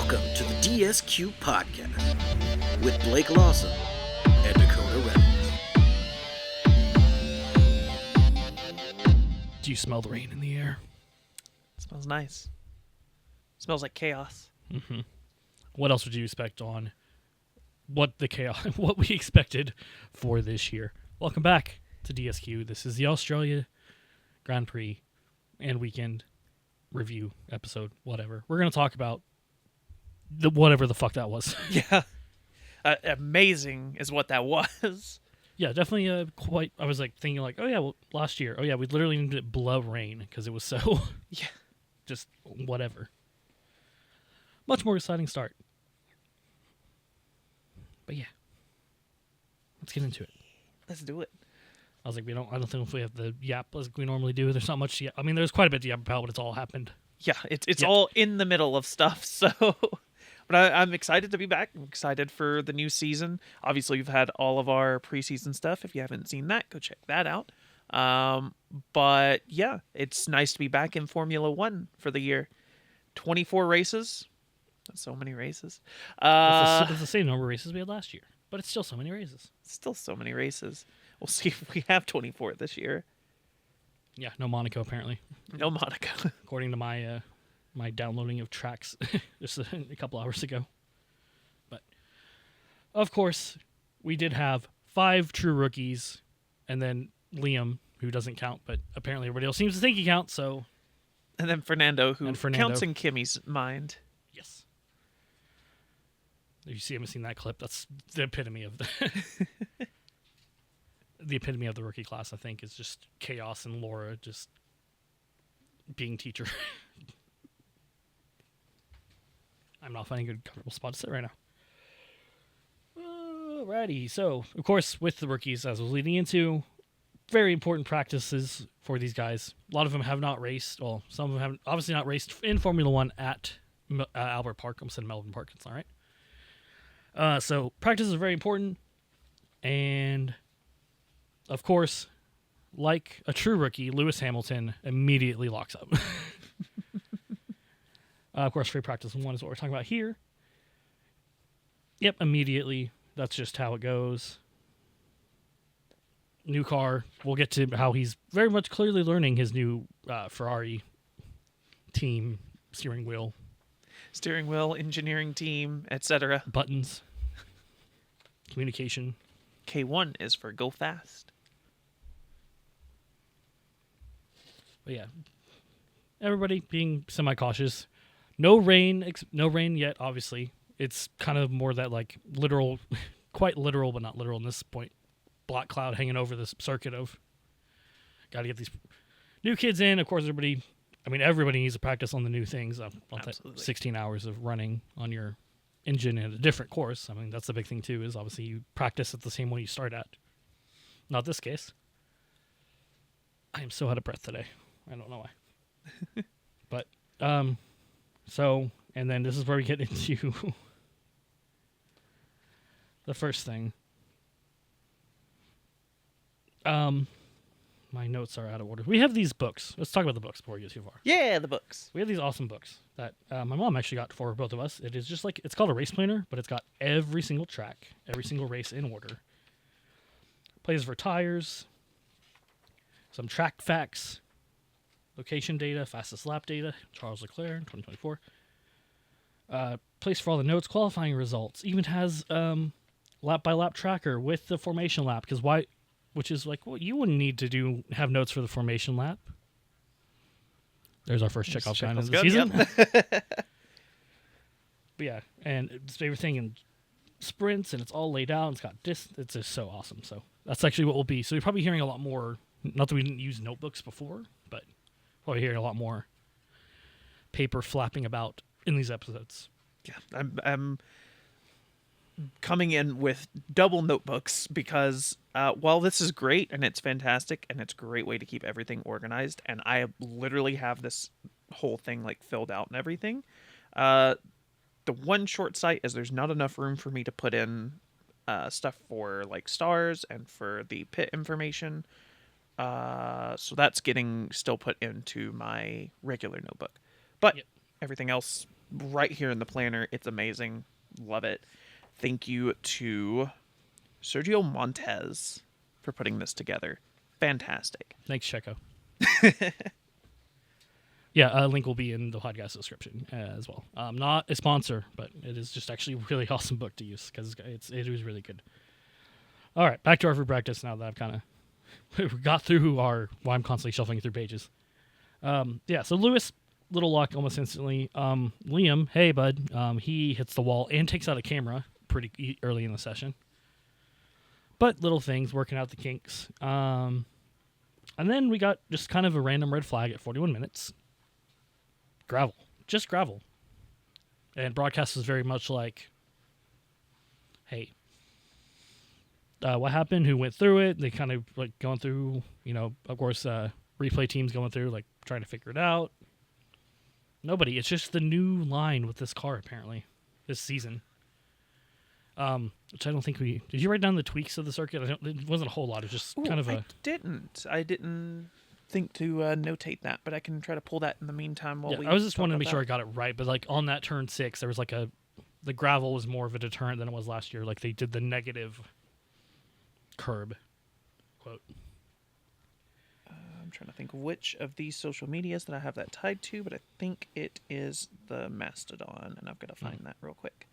Welcome to the DSQ podcast with Blake Lawson and Dakota Reynolds. Do you smell the rain in the air? It smells nice. It smells like chaos. Mm-hmm. What else would you expect on what we expected for this year? Welcome back to DSQ. This is the Australia Grand Prix and weekend review episode, whatever. We're going to talk about whatever the fuck that was. Yeah. Amazing is what that was. Yeah, definitely quite. I was thinking oh yeah, well, last year. Oh yeah, we literally needed it below rain because it was so Yeah. just whatever. Much more exciting start. But yeah. Let's get into it. Let's do it. I was like, I don't think if we have the yap as we normally do. There's not much yet. I mean, there's quite a bit to yap about, but it's all happened. Yeah, it's all in the middle of stuff, so... But I'm excited to be back. I'm excited for the new season. Obviously, we've had all of our preseason stuff. If you haven't seen that, go check that out. But yeah, it's nice to be back in Formula One for the year. 24 races. That's so many races. It's the same number of races we had last year, but it's still so many races. Still so many races. We'll see if we have 24 this year. Yeah, no Monaco apparently. No Monaco. According to my my downloading of tracks just a couple hours ago. But of course, we did have 5 true rookies, and then Liam, who doesn't count, but apparently everybody else seems to think he counts. So, And then Fernando, who counts in Kimmy's mind. Yes. If you haven't seen that clip, that's the epitome of the the epitome of the rookie class. I think is just chaos and Laura just being teacher. I'm not finding a good comfortable spot to sit right now. Alrighty, so of course with the rookies, as I was leading into, very important practices for these guys. A lot of them have not raced. Well, some of them have obviously not raced in Formula One at Albert Park. I almost said Melbourne Park. It's all right. So practice is very important, and of course, like a true rookie, Lewis Hamilton immediately locks up. Of course, free practice 1 is what we're talking about here. Yep, immediately. That's just how it goes. New car. We'll get to how he's very much clearly learning his new Ferrari team, steering wheel, engineering team, etc. buttons, communication. K1 is for go fast. But yeah, everybody being semi-cautious. No rain yet, obviously. It's kind of more that literal, quite literal, but not literal in this point. Black cloud hanging over this circuit of got to get these new kids in. Of course, everybody needs to practice on the new things. That 16 hours of running on your engine in a different course. I mean, that's the big thing too, is obviously you practice at the same one you start at. Not this case. I am so out of breath today. I don't know why. But, so, and then this is where we get into the first thing. My notes are out of order. We have these books. Let's talk about the books before we get too far. Yeah, the books. We have these awesome books that my mom actually got for both of us. It is just it's called a race planner, but it's got every single track, every single race in order. Places for tires, some track facts, location data, fastest lap data, Charles Leclerc in 2024. Place for all the notes, qualifying results. Even has lap by lap tracker with the formation lap. Which is you wouldn't need to have notes for the formation lap. There's our first checkoff sign of the season. Yep. But yeah, and it's everything in sprints, and it's all laid out. And it's just so awesome. So that's actually what we'll be. So you're probably hearing a lot more. Not that we didn't use notebooks before, but probably hearing a lot more paper flapping about in these episodes. Yeah, I'm coming in with double notebooks because while this is great and it's fantastic and it's a great way to keep everything organized, and I literally have this whole thing filled out and everything, the one short sight is there's not enough room for me to put in stuff for stars and for the pit information. So that's getting still put into my regular notebook. But everything else right here in the planner. It's amazing. Love it. Thank you to Sergio Montez for putting this together. Fantastic. Thanks, Checo. Yeah, link will be in the podcast description as well. Not a sponsor, but it is just actually a really awesome book to use because it was really good. All right, back to our free practice now that I've kind of got through why I'm constantly shuffling through pages. Yeah, so Lewis, little luck almost instantly. Liam, hey, bud, he hits the wall and takes out a camera pretty early in the session. But little things, working out the kinks. And then we got just kind of a random red flag at 41 minutes. Gravel. Just gravel. And broadcast was very much like, hey, what happened? Who went through it? They kind of like going through, of course, replay teams going through, like trying to figure it out. Nobody. It's just the new line with this car, apparently, this season. Which I don't think we... Did you write down the tweaks of the circuit? It wasn't a whole lot. It was just kind of a... I didn't think to notate that, but I can try to pull that in the meantime while we... I was just wanting to make sure I got it right, but like on that turn 6, there was like the gravel was more of a deterrent than it was last year. Like they did the negative curb quote. I'm trying to think which of these social medias that I have that tied to, but I think it is the Mastodon, and I've got to find that real quick.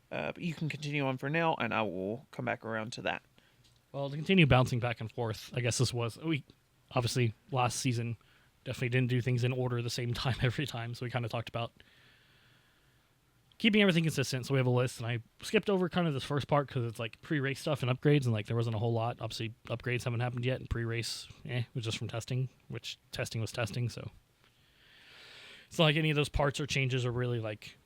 But you can continue on for now, and I will come back around to that. Well, to continue bouncing back and forth, I guess we obviously last season definitely didn't do things in order the same time every time, so we kind of talked about keeping everything consistent. So we have a list, and I skipped over kind of this first part because it's like pre-race stuff and upgrades, and like there wasn't a whole lot. Obviously, upgrades haven't happened yet, and pre-race, was just from testing, which testing was testing, so it's not like any of those parts or changes are really like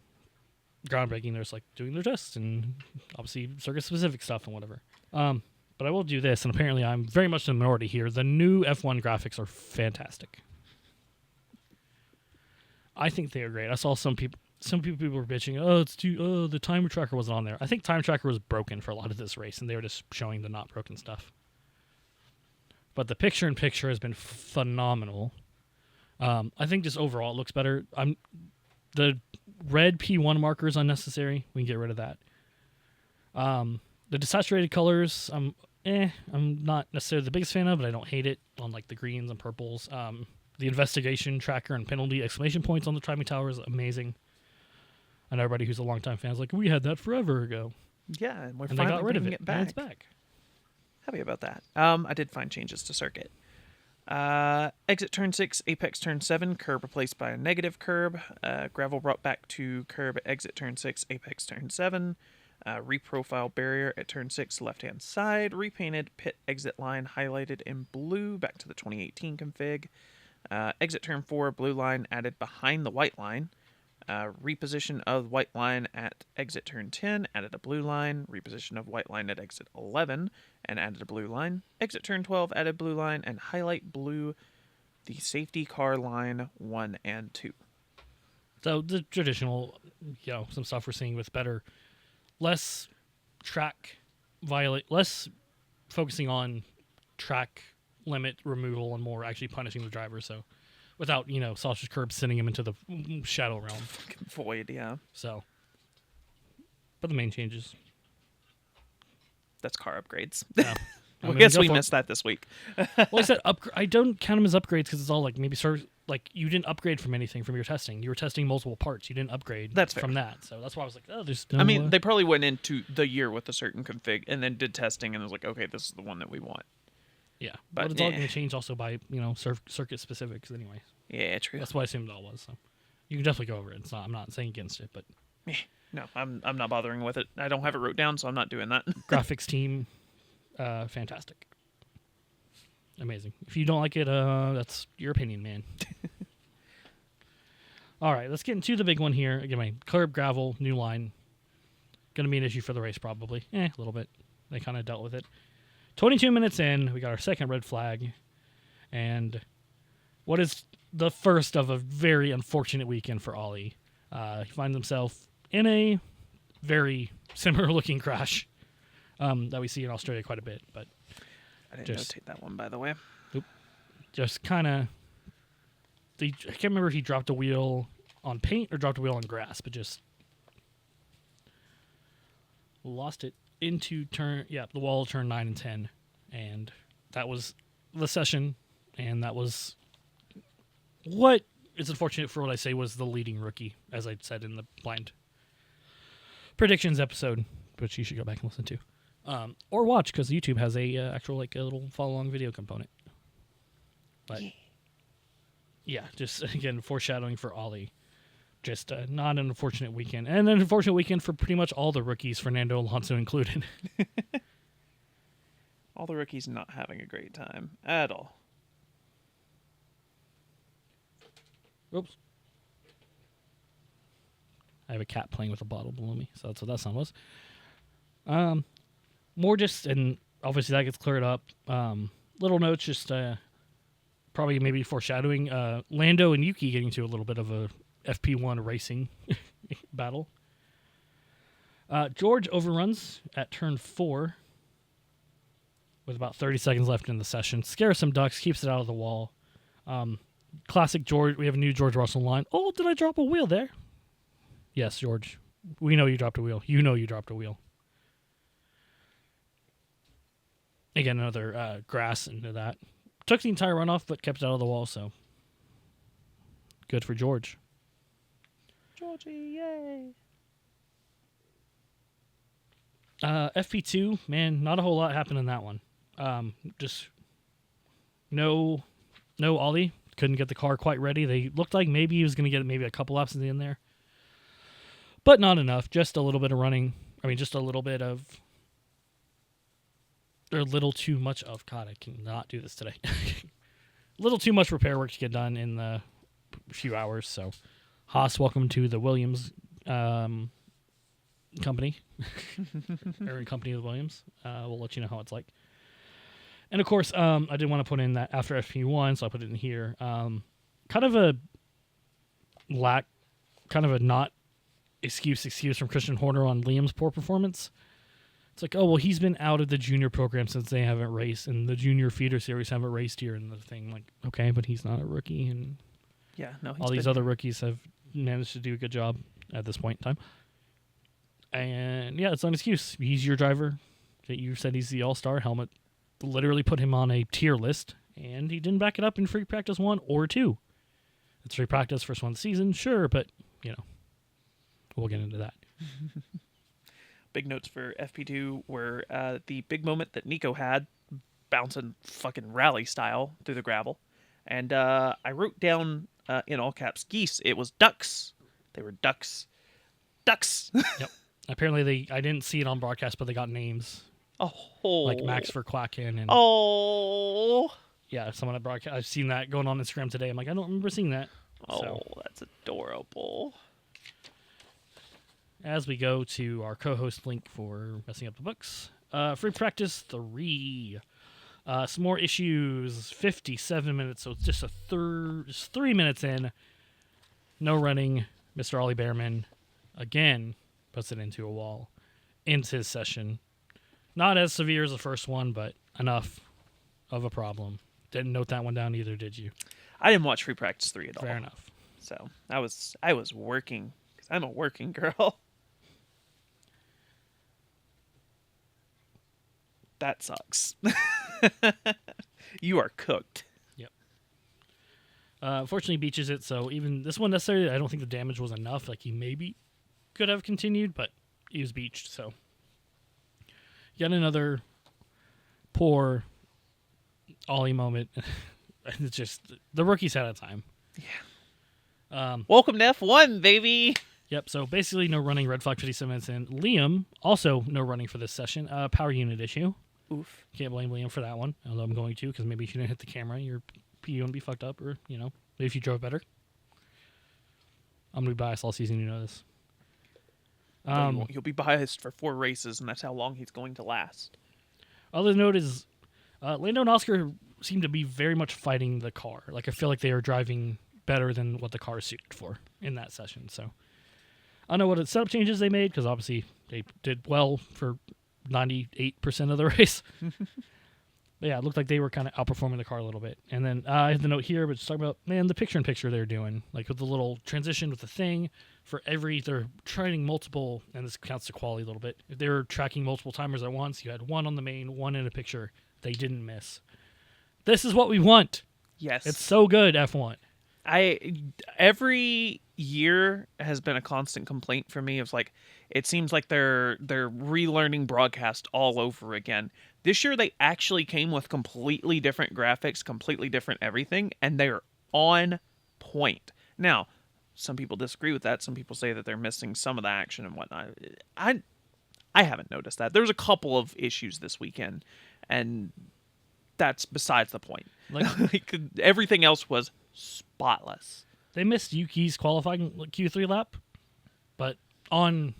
groundbreaking. There's like doing their tests and obviously circuit specific stuff and whatever. But I will do this, and apparently I'm very much in the minority here. The new F1 graphics are fantastic. I think they are great. I saw some people were bitching, the time tracker wasn't on there. I think time tracker was broken for a lot of this race, and they were just showing the not broken stuff. But the picture-in-picture has been phenomenal. I think just overall it looks better. The red P1 marker is unnecessary. We can get rid of that. The desaturated colors, I'm not necessarily the biggest fan of, but I don't hate it on like the greens and purples. The investigation tracker and penalty exclamation points on the timing tower is amazing. And everybody who's a longtime fan is like, we had that forever ago. Yeah, and they got rid of it back. And it's back. Happy about that. I did find changes to circuit. Exit turn 6, apex turn 7, curb replaced by a negative curb. Gravel brought back to curb exit turn 6, apex turn 7. Reprofile barrier at turn 6, left-hand side. Repainted pit exit line highlighted in blue, back to the 2018 config. Exit turn 4, blue line added behind the white line. Reposition of white line at exit turn 10, added a blue line. Reposition of white line at exit 11, and added a blue line. Exit turn 12, added blue line, and highlight blue the safety car line 1 and 2. So the traditional, some stuff we're seeing with better, less less focusing on track limit removal and more actually punishing the driver. So without, sausage curb sending him into the shadow realm. Void, yeah. So, but the main changes. That's car upgrades. Yeah. I guess we missed that this week. Well, I said I don't count them as upgrades because it's all like maybe you didn't upgrade from anything from your testing. You were testing multiple parts. You didn't upgrade from that. So that's why I was like, there's no... they probably went into the year with a certain config and then did testing and was like, okay, this is the one that we want. Yeah, but it's all going to change also by, circuit specifics anyway. Yeah, true. That's what I assumed it all was. So you can definitely go over it. I'm not saying against it, but... No, I'm not bothering with it. I don't have it wrote down, so I'm not doing that. Graphics team, fantastic. Amazing. If you don't like it, that's your opinion, man. All right, let's get into the big one here. Again, curb, gravel, new line. Going to be an issue for the race, probably. A little bit. They kind of dealt with it. 22 minutes in, we got our second red flag. And what is the first of a very unfortunate weekend for Ollie? He finds himself in a very similar-looking crash that we see in Australia quite a bit. But I didn't notate that one, by the way. Just kind of... I can't remember if he dropped a wheel on paint or dropped a wheel on grass, but just lost it into the wall turn 9 and 10. And that was the session, and that was what is unfortunate for what I say was the leading rookie, as I said in the blind predictions episode, which you should go back and listen to. Or watch, because YouTube has a actual like a little follow-along video component. But yeah, just again foreshadowing for Ollie. Just not an unfortunate weekend, and an unfortunate weekend for pretty much all the rookies, Fernando Alonso included. All the rookies not having a great time at all. Oops. I have a cat playing with a bottle below me, so that's what that sound was. More just, and obviously that gets cleared up. Little notes, just probably maybe foreshadowing Lando and Yuki getting to a little bit of a FP1 racing battle. George overruns at turn 4 with about 30 seconds left in the session. Scares some ducks, keeps it out of the wall. Classic George. We have a new George Russell line. Oh, did I drop a wheel there? Yes, George. We know you dropped a wheel. You know you dropped a wheel. Again, another grass into that. Took the entire runoff, but kept it out of the wall, so good for George. Georgie, yay! FP2, man, not a whole lot happened in that one. Just no Ollie. Couldn't get the car quite ready. They looked like maybe he was going to get maybe a couple laps in there. But not enough. Just a little bit of running. I mean, just a little bit of... Or a little too much of... God, I cannot do this today. A little too much repair work to get done in the few hours. So, Haas, welcome to the Williams company. Or in company with Williams. We'll let you know how it's like. And of course, I didn't want to put in that after FP1, so I put it in here. Kind of a not excuse from Christian Horner on Liam's poor performance. It's like, oh, well, he's been out of the junior program since they haven't raced, and the junior feeder series haven't raced here, and the thing, like, okay, but he's not a rookie, and yeah, no, all these other rookies have managed to do a good job at this point in time. And yeah, it's not an excuse. He's your driver. You said he's the all-star. Helmet literally put him on a tier list, and he didn't back it up in free practice 1 or 2. It's free practice, first one of the season, sure, but, we'll get into that. Big notes for FP2 were the big moment that Nico had, bouncing fucking rally style through the gravel. And I wrote down in all caps, geese. It was ducks. They were ducks. Ducks! Yep. Apparently, I didn't see it on broadcast, but they got names. Oh. Like Max for Quacken. And yeah, someone at broadcast. I've seen that going on Instagram today. I'm like, I don't remember seeing that. Oh, that's adorable. As we go to our co-host link for messing up the books, free practice 3. Some more issues. 57 minutes, so it's just just 3 minutes in. No running. Mr. Ollie Behrman again puts it into a wall. Ends his session. Not as severe as the first one, but enough of a problem. Didn't note that one down either, did you? I didn't watch free practice 3 at all. Fair enough. So I was working, because I'm a working girl. That sucks. You are cooked. Yep. Unfortunately, beaches it. So even this one necessarily, I don't think the damage was enough. Like he maybe could have continued, but he was beached. So yet another poor Ollie moment. It's just the rookies had a time. Yeah. Welcome to F1, baby. Yep. So basically, no running. Red flag 57 minutes in. Liam also no running for this session. Power unit issue. Oof. Can't blame Liam for that one. Although I'm going to, because maybe if you didn't hit the camera, your PU would be fucked up, or maybe if you drove better. I'm gonna be biased all season. You know this. No, you'll be biased for 4 races, and that's how long he's going to last. Other note is, Lando and Oscar seem to be very much fighting the car. Like I feel like they are driving better than what the car is suited for in that session. So I don't know what setup changes they made, because obviously they did well for 98% of the race. But yeah, it looked like they were kind of outperforming the car a little bit. And then I have the note here, but just talking about, man, the picture-in-picture they're doing. Like with the little transition with the thing for they're trying multiple, and this counts to quality a little bit. If they were tracking multiple timers at once, you had one on the main, one in a picture. They didn't miss. This is what we want. Yes. It's so good, F1. Every year has been a constant complaint for me of like, it seems like they're relearning broadcast all over again. This year they actually came with completely different graphics, completely different everything, and they're on point. Now, some people disagree with that. Some people say that they're missing some of the action and whatnot. I haven't noticed that. There was a couple of issues this weekend, and that's besides the point. Like everything else was spotless. They missed Yuki's qualifying Q3 lap, but on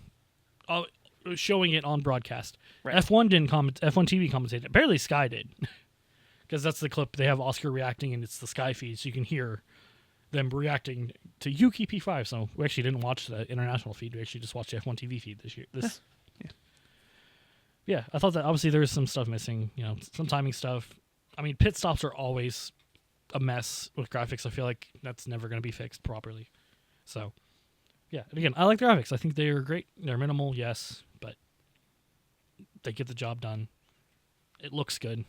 showing it on broadcast. Right. F1 didn't comment. F1 TV commentated. Apparently Sky did, because that's the clip. They have Oscar reacting, and it's the Sky feed, so you can hear them reacting to Yuki P5. So we actually didn't watch the international feed. We actually just watched the F1 TV feed this year. Yeah, I thought that obviously there was some stuff missing. You know, some timing stuff. I mean, pit stops are always a mess with graphics. I feel like that's never going to be fixed properly. So, yeah. And again, I like the graphics. I think they are great. They're minimal, yes, but they get the job done. It looks good.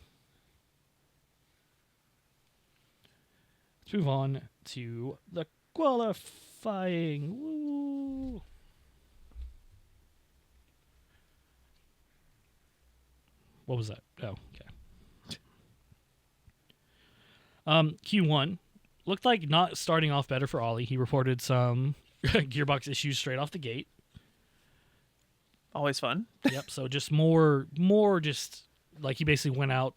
Let's move on to the qualifying. Woo! What was that? Oh, okay. Q1 looked like not starting off better for Ollie. He reported some gearbox issues straight off the gate. Always fun. Yep. So just more just like he basically went out,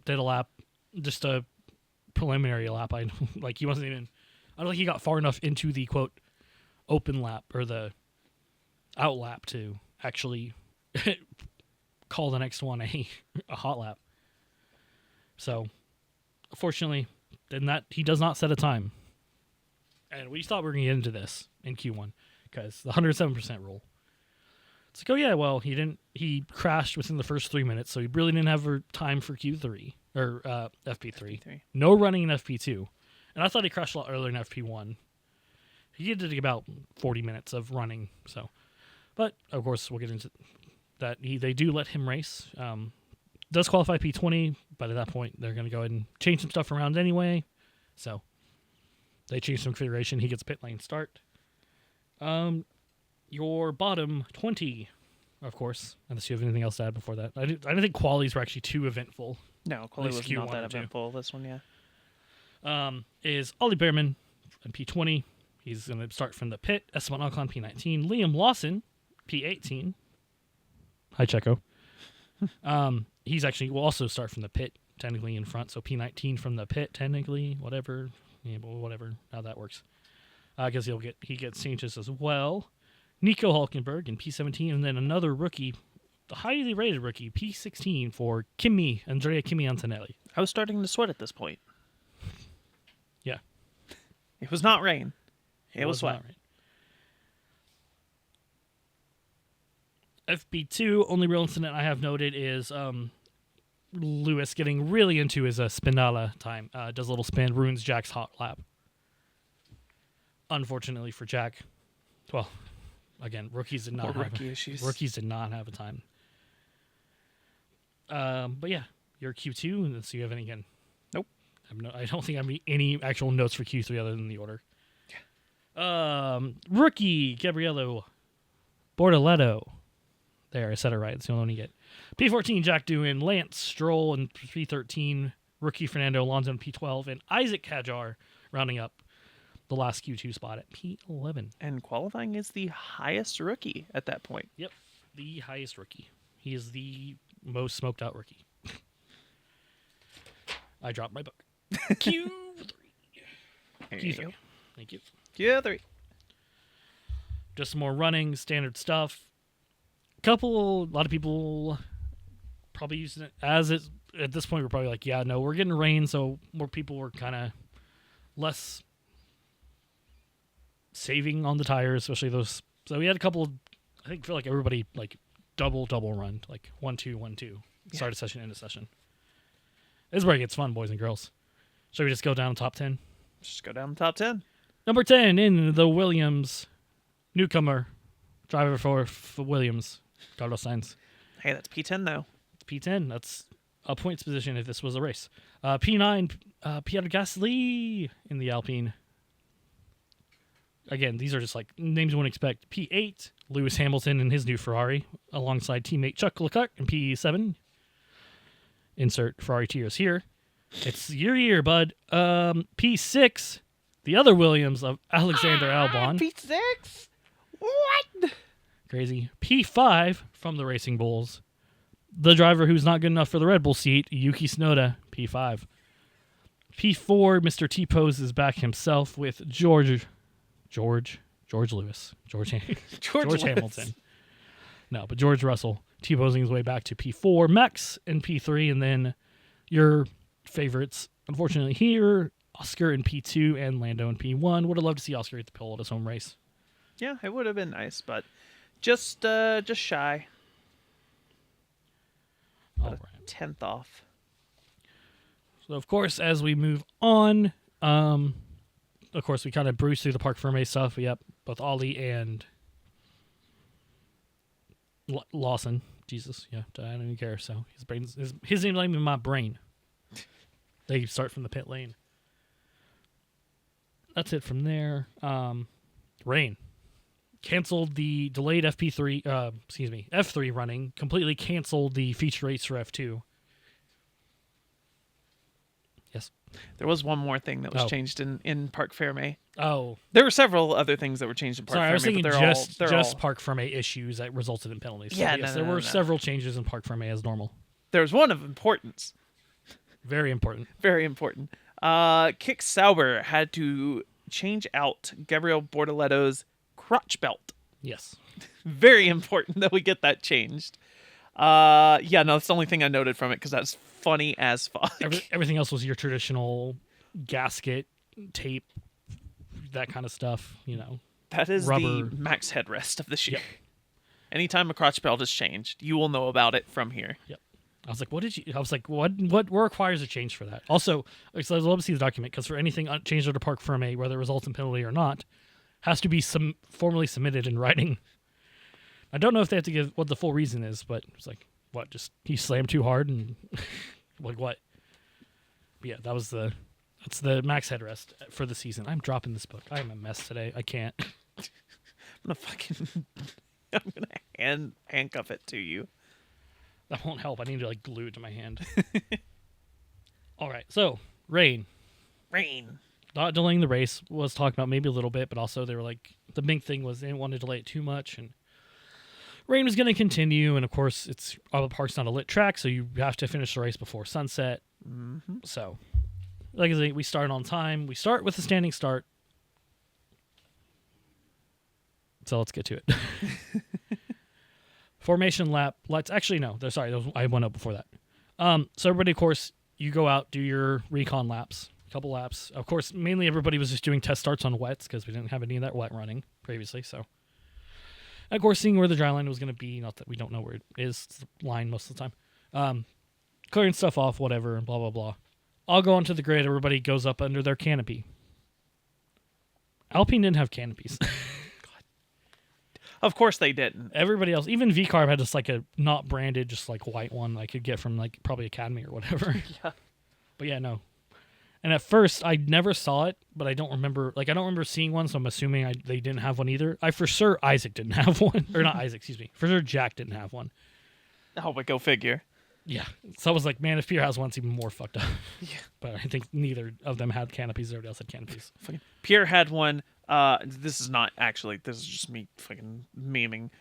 did a lap, just a preliminary lap. Like he wasn't even. I don't think he got far enough into the quote open lap or the out lap to actually call the next one a hot lap. So, fortunately, then that he does not set a time. And we thought we were going to get into this in Q1 because the 107% rule. It's like, oh yeah, well, he crashed within the first 3 minutes, so he really didn't have a time for Q3 or FP3. No running in FP2. And I thought he crashed a lot earlier in FP1. He did about 40 minutes of running, so. But, of course, we'll get into that. They do let him race. Does qualify P20, but at that point, they're going to go ahead and change some stuff around anyway. So, they change some configuration. He gets pit lane start. Your bottom 20, of course, unless you have anything else to add before that. I didn't think qualities were actually too eventful. No, quality was not that Q1 eventful. This one, yeah. Is Ollie Behrman in P20. He's going to start from the pit. Esteban Ocon, P19. Liam Lawson, P18. Hi, Checo. He's actually will also start from the pit, technically in front. So P19 from the pit, technically, whatever. Yeah, whatever, how that works. I guess he gets changes as well. Nico Hulkenberg in P17, and then another rookie, the highly rated rookie, P16 for Andrea Kimi Antonelli. I was starting to sweat at this point. Yeah. It was not rain. It was sweat. Not rain. FP2, only real incident I have noted is Lewis getting really into his Spinella time. Does a little spin, ruins Jack's hot lap. Unfortunately for Jack, well, again, rookies did not have a time. But yeah, you're Q2, and so you have any again? Nope. I don't think I have any actual notes for Q3 other than the order. Rookie Gabriello Bortoletto. There, I said it right. It's the only one you get. P14, Jack Doohan, Lance Stroll in P13, rookie Fernando Alonso in P12, and Isaac Hadjar rounding up the last Q2 spot at P11. And qualifying is the highest rookie at that point. Yep, the highest rookie. He is the most smoked out rookie. I dropped my book. Q3. Q3. Thank you. Q3. Just some more running, standard stuff. A lot of people probably using it as it at this point. We're probably like, yeah, no, we're getting rain, so more people were kind of less saving on the tires, especially those. So we had a couple. I feel like everybody like double run, like 1-2, 1-2, start a session, end a session. This is where it gets fun, boys and girls. Shall we just go down top 10? Just go down the top 10. Number 10 in the Williams newcomer driver for Williams, Carlos Sainz. Hey, that's P10 though. It's P10. That's a points position if this was a race. P9, Pierre Gasly in the Alpine. Again, these are just like names you wouldn't expect. P8, Lewis Hamilton in his new Ferrari alongside teammate Chuck Leclerc. And P7, insert Ferrari tiers here. It's your year, bud. P6, the other Williams of Alexander Albon. P6? What? Crazy. P5 from the Racing Bulls. The driver who's not good enough for the Red Bull seat, Yuki Tsunoda, P5. P4, Mr. T-Pose is back himself with George Lewis. George Hamilton. No, but George Russell T-posing his way back to P4. Max in P3, and then your favorites, unfortunately here, Oscar in P2 and Lando in P1. Would have loved to see Oscar get the pole at his home race. Yeah, it would have been nice, but just shy. All right. 10th off. So, of course, as we move on, of course, we kind of breezed through the Parc Fermé stuff. Yep, both Ollie and Lawson. Jesus, yeah, I don't even care. So his name's not even in my brain. They start from the pit lane. That's it from there. Rain canceled the delayed F3 running. Completely canceled the feature race for F2. Yes. There was one more thing that was changed in Parc Fermé. Oh. There were several other things that were changed in Parc Fermé. Sorry, I was thinking but just Parc Fermé issues that resulted in penalties. So Yeah, yes, no, there were several changes in Parc Fermé as normal. There was one of importance. Very important. Very important. Kick Sauber had to change out Gabriel Bortoletto's crotch belt. Yes. Very important that we get that changed. Yeah, no, that's the only thing I noted from it because that's funny as fuck. Everything else was your traditional gasket, tape, that kind of stuff, you know. That is rubber. The max headrest of this year. Yep. Anytime a crotch belt is changed, you will know about it from here. Yep. I was like, what requires a change for that? Also, I'd love to see the document because for anything changed under Parc Fermé, whether it results in penalty or not, has to be formally submitted in writing. I don't know if they have to give what the full reason is, but it's like, what? Just he slammed too hard and like what? But yeah, that's the max headrest for the season. I'm dropping this book. I am a mess today. I can't. I'm gonna handcuff it to you. That won't help. I need to like glue it to my hand. All right. So rain. Not delaying the race was talked about maybe a little bit, but also they were like the big thing was they didn't want to delay it too much, and rain was going to continue. And of course, it's Albert Park's not a lit track, so you have to finish the race before sunset. Mm-hmm. So, like I say, we start on time. We start with a standing start. So let's get to it. Formation lap. I went up before that. So everybody, of course, you go out, do your recon laps. Couple laps. Of course, mainly everybody was just doing test starts on wets because we didn't have any of that wet running previously. So, and of course, seeing where the dry line was going to be, not that we don't know where it is, it's the line most of the time. Clearing stuff off, whatever, and blah, blah, blah. I'll go onto the grid. Everybody goes up under their canopy. Alpine didn't have canopies. Of course they didn't. Everybody else, even V-Carb had just like a not branded, just like white one I could get from like probably Academy or whatever. Yeah. But yeah, no. And at first, I never saw it, but I don't remember. Like, I don't remember seeing one, so I'm assuming they didn't have one either. For sure, Isaac didn't have one. Or not Isaac, excuse me. For sure, Jack didn't have one. Oh, but go figure. Yeah. So I was like, man, if Pierre has one, it's even more fucked up. Yeah. But I think neither of them had canopies. Everybody else had canopies. Pierre had one. This is not actually. This is just me fucking memeing.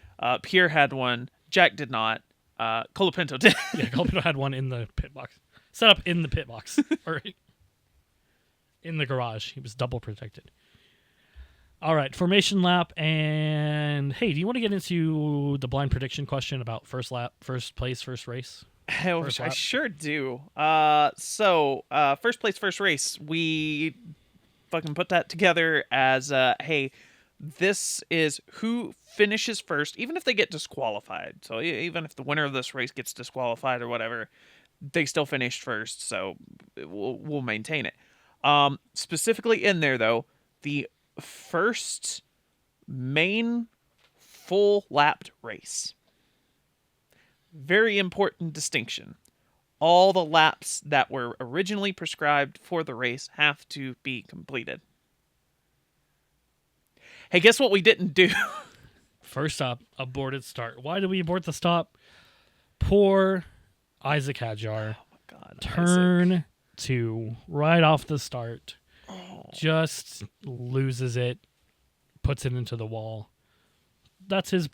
Pierre had one. Jack did not. Colapinto did. Yeah, Colapinto had one in the pit box. Set up in the pit box. Or in the garage. He was double protected. All right, formation lap, and hey, do you want to get into the blind prediction question about first lap, first place, first race? I sure do. So first place, first race. We fucking put that together as, hey, this is who finishes first, even if they get disqualified. So even if the winner of this race gets disqualified or whatever, they still finished first, so we'll maintain it. Specifically in there, though, the first main full lapped race. Very important distinction. All the laps that were originally prescribed for the race have to be completed. Hey, guess what we didn't do? First up, aborted start. Why did we abort the stop? Poor Isaac Hadjar. Oh my God, Turn Isaac. 2 right off the start. Oh. Just loses it. Puts it into the wall. That's his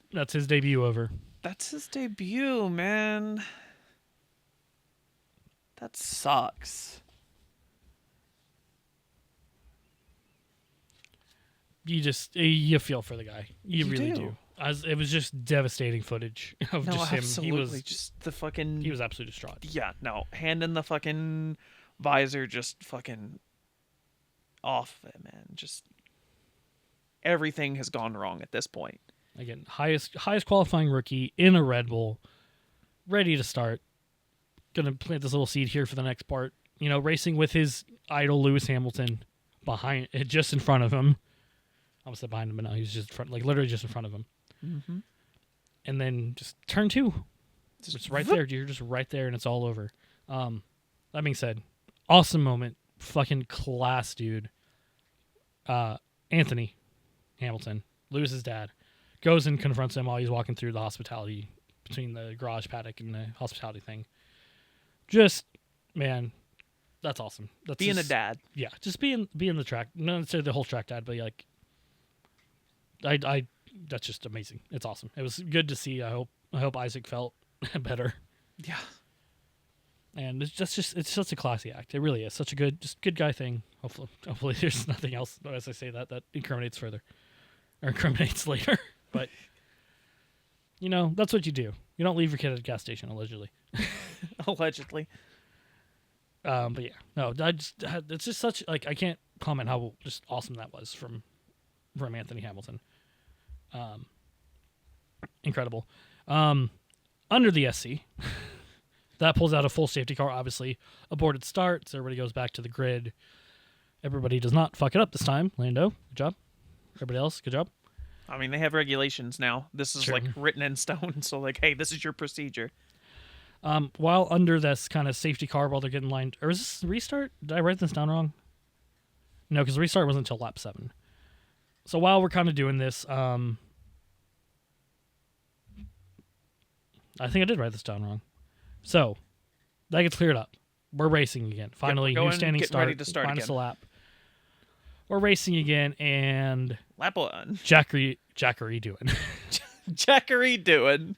debut over. That's his debut, man. That sucks. You feel for the guy. You really do. do. It was just devastating footage of No, just him. absolutely. Just the fucking... He was absolutely distraught. Yeah, no. Hand in the fucking visor, just fucking off of it, man. Just everything has gone wrong at this point. Again, highest qualifying rookie in a Red Bull, ready to start. Gonna plant this little seed here for the next part. You know, racing with his idol Lewis Hamilton just in front of him. I almost said behind him, but no, he was just in front, like literally just in front of him. Mm-hmm. And then just turn 2. It's right there. You're just right there, and it's all over. That being said, awesome moment. Fucking class, dude. Anthony Hamilton, Lewis's dad, goes and confronts him while he's walking through the hospitality, between the garage paddock and the hospitality thing. Just, man, that's awesome. That's Being just, a dad. Yeah, just being the track, not necessarily the whole track dad, but like, I that's just amazing. It's awesome. It was good to see. I hope Isaac felt better. Yeah. And it's such a classy act. It really is such a good guy thing. Hopefully there's nothing else as I say that incriminates further or incriminates later. But you know, that's what you do. You don't leave your kid at a gas station, allegedly. Allegedly. But yeah, no, it's just such, like, I can't comment how just awesome that was from Anthony Hamilton. Incredible. Under the SC, that pulls out a full safety car, obviously. Aborted start, so everybody goes back to the grid. Everybody does not fuck it up this time. Lando, good job. Everybody else, good job. I mean, they have regulations now. This is Sure. like written in stone. So like, hey, this is your procedure. While under this kind of safety car while they're getting lined, or is this restart? Did I write this down wrong? No, because the restart wasn't until lap 7. So while we're kind of doing this, I think I did write this down wrong. So that gets cleared up. We're racing again. Finally, we're new going, standing getting start. ready to start minus again. a lap. We're racing again, and Lap 1. Jackery doing. Jackery doing.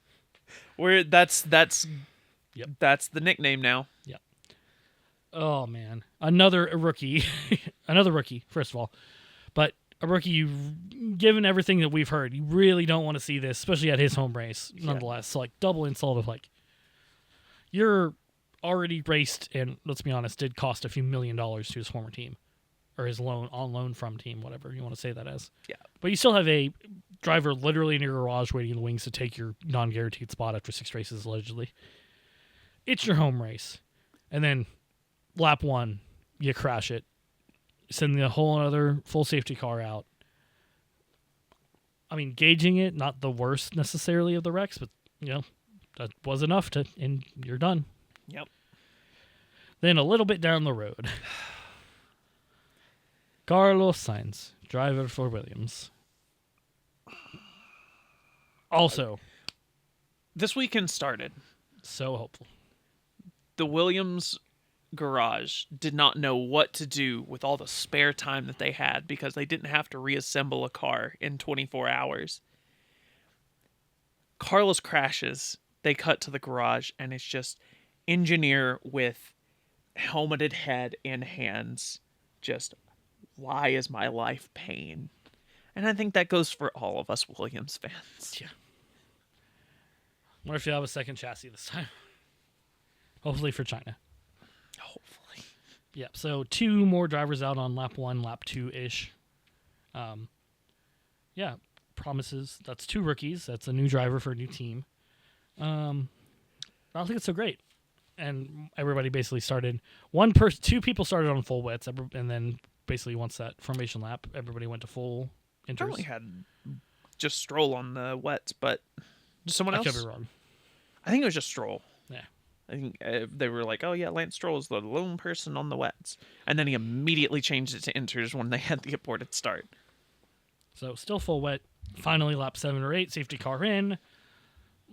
That's Yep. That's the nickname now. Yep. Oh man, another rookie, another rookie. First of all, but a rookie. Given everything that we've heard, you really don't want to see this, especially at his home race. Nonetheless, so like double insult of like, you're already raced, and let's be honest, did cost a few $1 million to his former team, or his on loan from team, whatever you want to say that as. Yeah. But you still have a driver literally in your garage waiting in the wings to take your non-guaranteed spot after 6 races, allegedly. It's your home race. And then lap 1, you crash it. Send the whole other full safety car out. I mean, gauging it, not the worst necessarily of the wrecks, but, you know, that was enough and you're done. Yep. Then a little bit down the road, Carlos Sainz, driver for Williams. Also, This weekend started. so hopeful. The Williams garage did not know what to do with all the spare time that they had because they didn't have to reassemble a car in 24 hours. Carlos crashes. They cut to the garage, and it's just engineer with helmeted head and hands. Just, why is my life pain? And I think that goes for all of us Williams fans. Yeah. What if you have a second chassis this time? Hopefully for China. Hopefully. Yep. So 2 more drivers out on lap 1, lap 2-ish. Yeah. Promises. That's 2 rookies. That's a new driver for a new team. I don't think it's so great. and everybody basically started. Two people started on full wets, and then basically once that formation lap, everybody went to full inters. Probably had just Stroll on the wets, but someone else. I could be wrong. I think it was just Stroll. Yeah. I think they were like, "Oh yeah, Lance Stroll is the lone person on the wets," and then he immediately changed it to inters when they had the aborted start. So still full wet. Finally, lap 7 or 8, safety car in.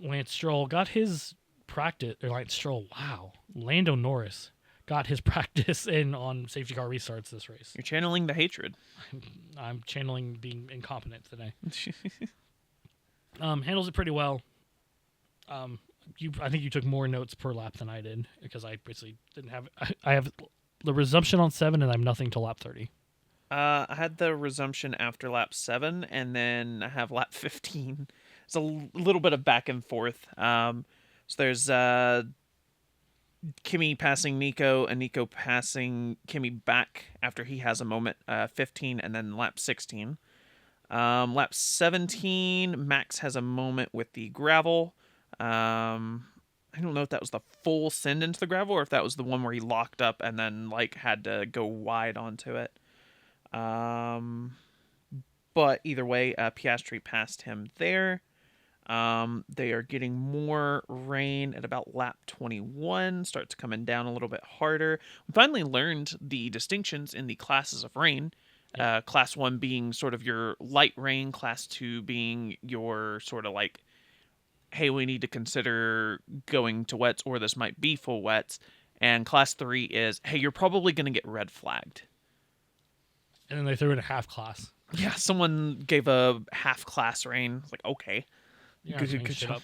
Lance Stroll got his practice. Or Lance Stroll, wow. Lando Norris got his practice in on safety car restarts this race. You're channeling the hatred. I'm channeling being incompetent today. Handles it pretty well. I think you took more notes per lap than I did because I basically didn't have. I have the resumption on 7, and I have nothing till lap 30. I had the resumption after lap 7, and then I have lap 15. It's a little bit of back and forth. So there's Kimi passing Nico, and Nico passing Kimi back after he has a moment. 15, and then lap 16. Lap 17, Max has a moment with the gravel. I don't know if that was the full send into the gravel or if that was the one where he locked up and then like had to go wide onto it. But either way, Piastri passed him there. They are getting more rain at about lap 21, starts coming down a little bit harder. We finally learned the distinctions in the classes of rain. Class 1 being sort of your light rain, class 2 being your sort of like, hey, we need to consider going to wets, or this might be full wets. And class 3 is, hey, you're probably going to get red flagged. And then they threw in a half class. Yeah, someone gave a half class rain. It's like, okay. Yeah, Good shit up.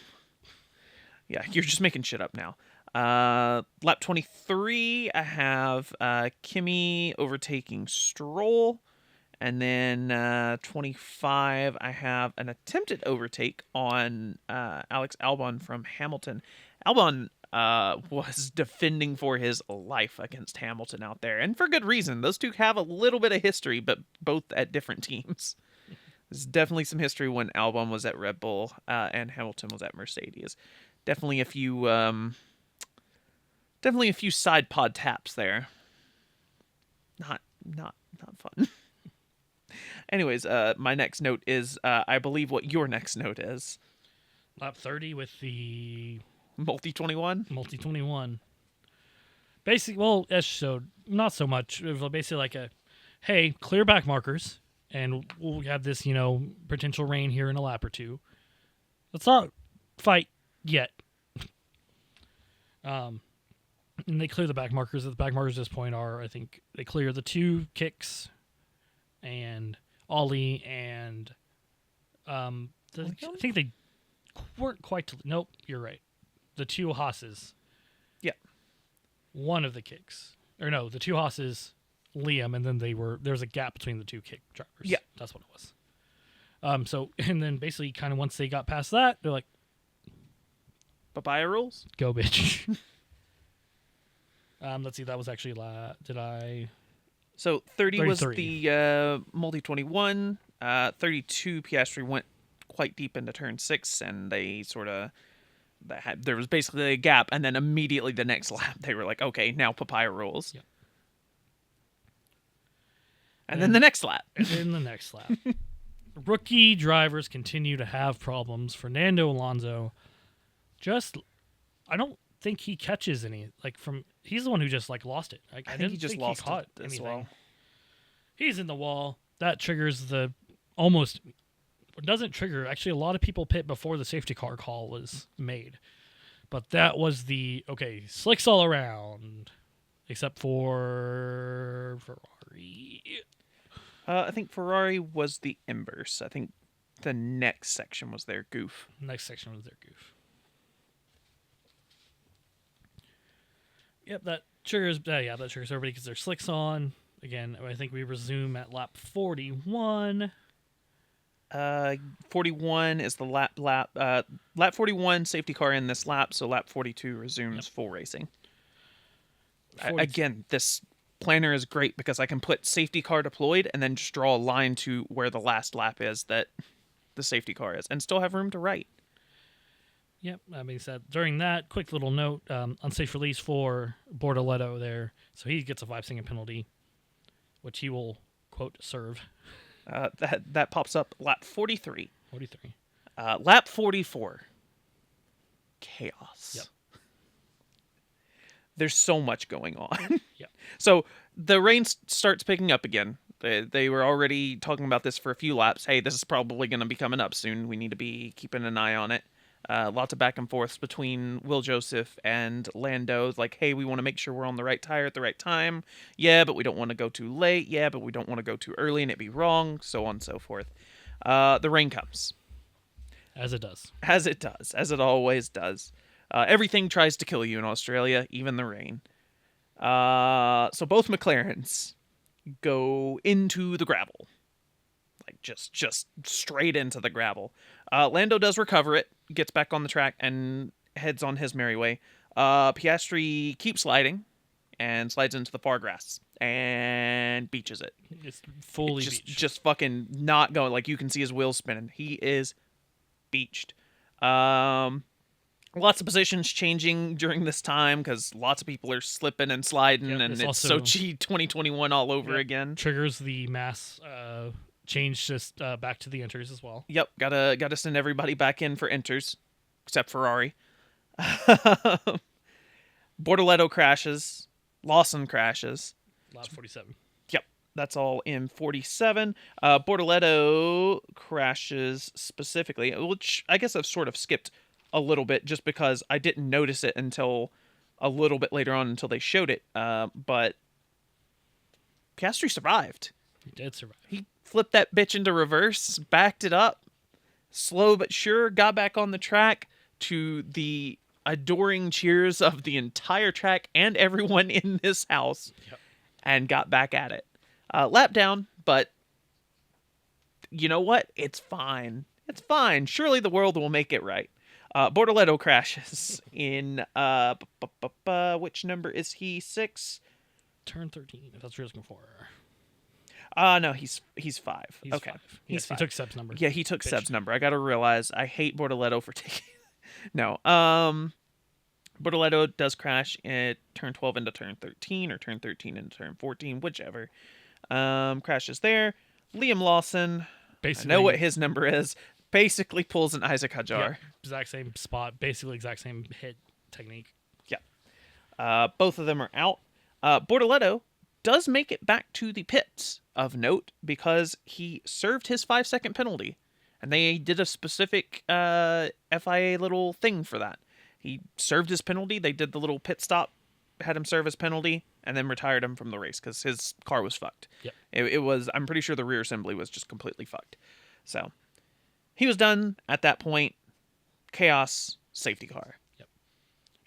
Yeah, you're just making shit up now. Lap 23, I have Kimi overtaking Stroll. And then 25, I have an attempted overtake on Alex Albon from Hamilton. Albon was defending for his life against Hamilton out there, and for good reason. Those two have a little bit of history, but both at different teams. There's definitely some history when Albon was at Red Bull and Hamilton was at Mercedes. Definitely a few side pod taps there. Not fun. Anyways, my next note is, I believe what your next note is. Lap 30 with the Multi-21? Multi-21. Basically, well, so not so much. It was basically like hey, clear back markers, and we'll have this, potential rain here in a lap or two. Let's not fight yet. And they clear the back markers. The back markers at this point are, I think, they clear the 2 kicks and Ollie and I think they weren't quite. Nope, you're right. The 2 Haas's. Yeah. One of the kicks, or no, the 2 Haas's, Liam, and then there's a gap between the 2 kick drivers. Yeah, that's what it was. So and then basically, kind of once they got past that, they're like, papaya rules. Go bitch. Let's see. That was actually So 30 was 33. the multi-21. 32, Piastri went quite deep into turn 6, and they sort of there was basically a gap, and then immediately the next lap they were like, okay, now papaya rules. Yep. And then the next lap. And then the next lap. Rookie drivers continue to have problems. Fernando Alonso I don't think he catches any, he's the one who just lost it. I think he just lost it as well. He's in the wall. That triggers the almost doesn't trigger. Actually, a lot of people pit before the safety car call was made. But that was slicks all around, except for Ferrari. I think Ferrari was the embers. I think the next section was their goof. Next section was their goof. Yep, that triggers. That triggers everybody because their slicks on. Again, I think we resume at lap 41. 41 is the lap. Lap 41 safety car in this lap, so lap 42 resumes full racing. Again, this planner is great because I can put safety car deployed and then just draw a line to where the last lap is that the safety car is, and still have room to write. Yep, that being said, during that, quick little note, unsafe release for Bortoletto there. So he gets a 5-second penalty, which he will, quote, serve. That pops up lap 43. 43. Lap 44. Chaos. Yep. There's so much going on. Yep. So the rain starts picking up again. They were already talking about this for a few laps. Hey, this is probably going to be coming up soon. We need to be keeping an eye on it. Lots of back and forths between Will Joseph and Lando. Like, hey, we want to make sure we're on the right tire at the right time. Yeah, but we don't want to go too late. Yeah, but we don't want to go too early and it be wrong. So on and so forth. The rain comes. As it does. As it does. As it always does. Everything tries to kill you in Australia, even the rain. So both McLarens go into the gravel. Like, just straight into the gravel. Lando does recover it, gets back on the track, and heads on his merry way. Piastri keeps sliding, and slides into the far grass, and beaches it. It's fully beached. Just fucking not going. Like, you can see his wheels spinning. He is beached. Lots of positions changing during this time because lots of people are slipping and sliding, and it's also, Sochi 2021 all over again. Triggers the mass change just back to the enters as well. Yep, gotta send everybody back in for enters, except Ferrari. Bortoletto crashes. Lawson crashes. Lap 47. Yep, that's all in 47. Bortoletto crashes specifically, which I guess I've sort of skipped a little bit just because I didn't notice it until a little bit later on until they showed it. But Piastri survived. He did survive. He flipped that bitch into reverse, backed it up, slow but sure, got back on the track to the adoring cheers of the entire track and everyone in this house, and got back at it. Lap down, but you know what? It's fine. It's fine. Surely the world will make it right. Bortoletto crashes in, which number is he? 6? Turn 13, if that's what you're looking for. No, he's 5. He's okay. 5. He's 5. He took Seb's number. Yeah, he took Seb's number. I gotta realize I hate Bortoletto for taking... No. Bortoletto does crash at turn 12 into turn 13, or turn 13 into turn 14, whichever. Crashes there. Liam Lawson, Basically, I know what his number is, basically pulls an Isaac Hadjar. Yeah, exact same spot, basically exact same hit technique. Yeah. Both of them are out. Bortoletto does make it back to the pits, of note, because he served his 5-second penalty. And they did a specific FIA little thing for that. He served his penalty. They did the little pit stop, had him serve his penalty, and then retired him from the race because his car was fucked. Yep. It was, I'm pretty sure the rear assembly was just completely fucked. So he was done at that point. Chaos, safety car. Yep.